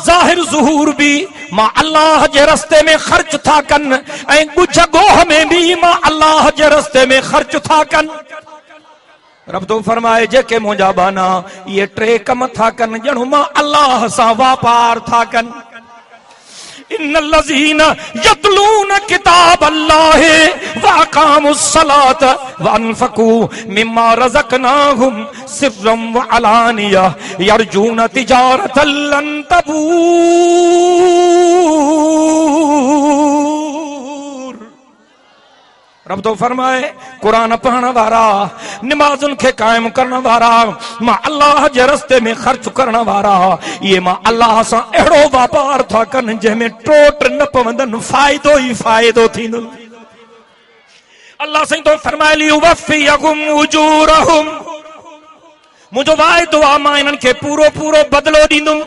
ज़ाहिर ज़ुहूर बि मां अल्लाह जे रस्ते में ख़र्च था कनि, ऐं ॻुझ गोह में बि मां अल्लाह जे रस्ते में ख़र्च था कनि। रब थो फरमाए, जेके मुंहिंजा बाना इहे टे कम था कनि, ॼण मां अल्लाह सां वापार था कनि। इन्नल्लज़ीन यतलून किताब अल्लाह व अक़ामुस्सलात व अनफ़क़ू मिम्मा रज़क़नाहुम सिर्रम व अलानिया यरजून तिजारतन लन तबूर। रब तो फरमाए, कुरान पढ़ण वारा, निमाज़ुनि खे क़ाइम करण वारा, मां अल्लाह जे रस्ते में ख़र्च करण वारा, ये मां अल्लाह सां अहिड़ो वापार था कनि जंहिंमें टोट न पवंदनि, फ़ाइदो ई फ़ाइदो थींदो। अल्लाह साईं तो फरमाए, लियुवफ़्फ़ियहुम उजूरहुम, मुंहिंजो वाइदो आहे मां इन्हनि खे पूरो पूरो बदिलो ॾींदुमि।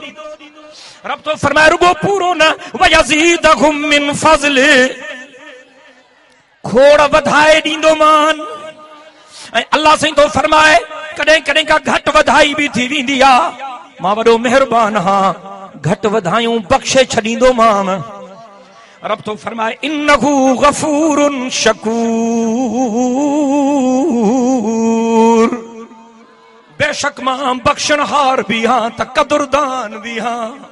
रब तो फरमाए, रुगो पूरो न, वयज़ीदहुम मिन फ़ज़्लिही, खोड़ वधाए ॾींदो मान। ऐं अल्लाह साईं तो फरमाए, कॾहिं कॾहिं का घटि वधाई बि थी वेंदी आहे, मां वॾो महिरबान आहियां, घटि वधायूं बख़्शे छॾींदो मान। रब तो फरमाए, इन्नहु गफूरुन शकूर, बेशक मां बख़्शणहार भी हां त क़दुरदान भी हां।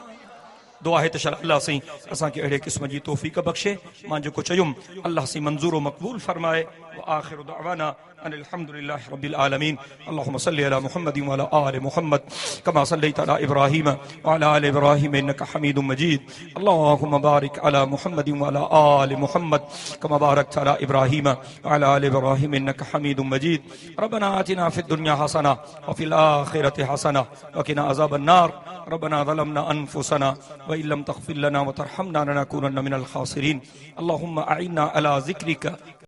दुआ है तशर अल्लाह से असा के अड़े किस्म की तौफीक बख्शे, मां जो चयुम अल्लाह से मंजूर व मकबूल फरमाए। व आखिरु दअवाना अनिल हम्दुलिल्लाहि रब्बिल आलमीन। अल्लाहुम्मा सल्लि अला मुहम्मदिन व अला आलि मुहम्मद कमा सल्लैता अला इब्राहीम व अला आलि इब्राहीम इन्नका हमीदुम मजीद। अल्लाहुम्मा बारिक अला मुहम्मदिन व अला आलि मुहम्मद कमा बारकता अला इब्राहीम व अला आलि इब्राहीम इन्नका हमीदुम मजीद। रब्बना आतिना फिद दुनिया हसना व फिल आखिरति हसना व किना अज़ाबन नार। रब्बना ज़लमना अनफुसना व इन लम तग़फिर लना व तरहमना लनकूनन्न मिनल खासिरीन। अल्लाहुम्मा अइन्ना अला ज़िक्रिका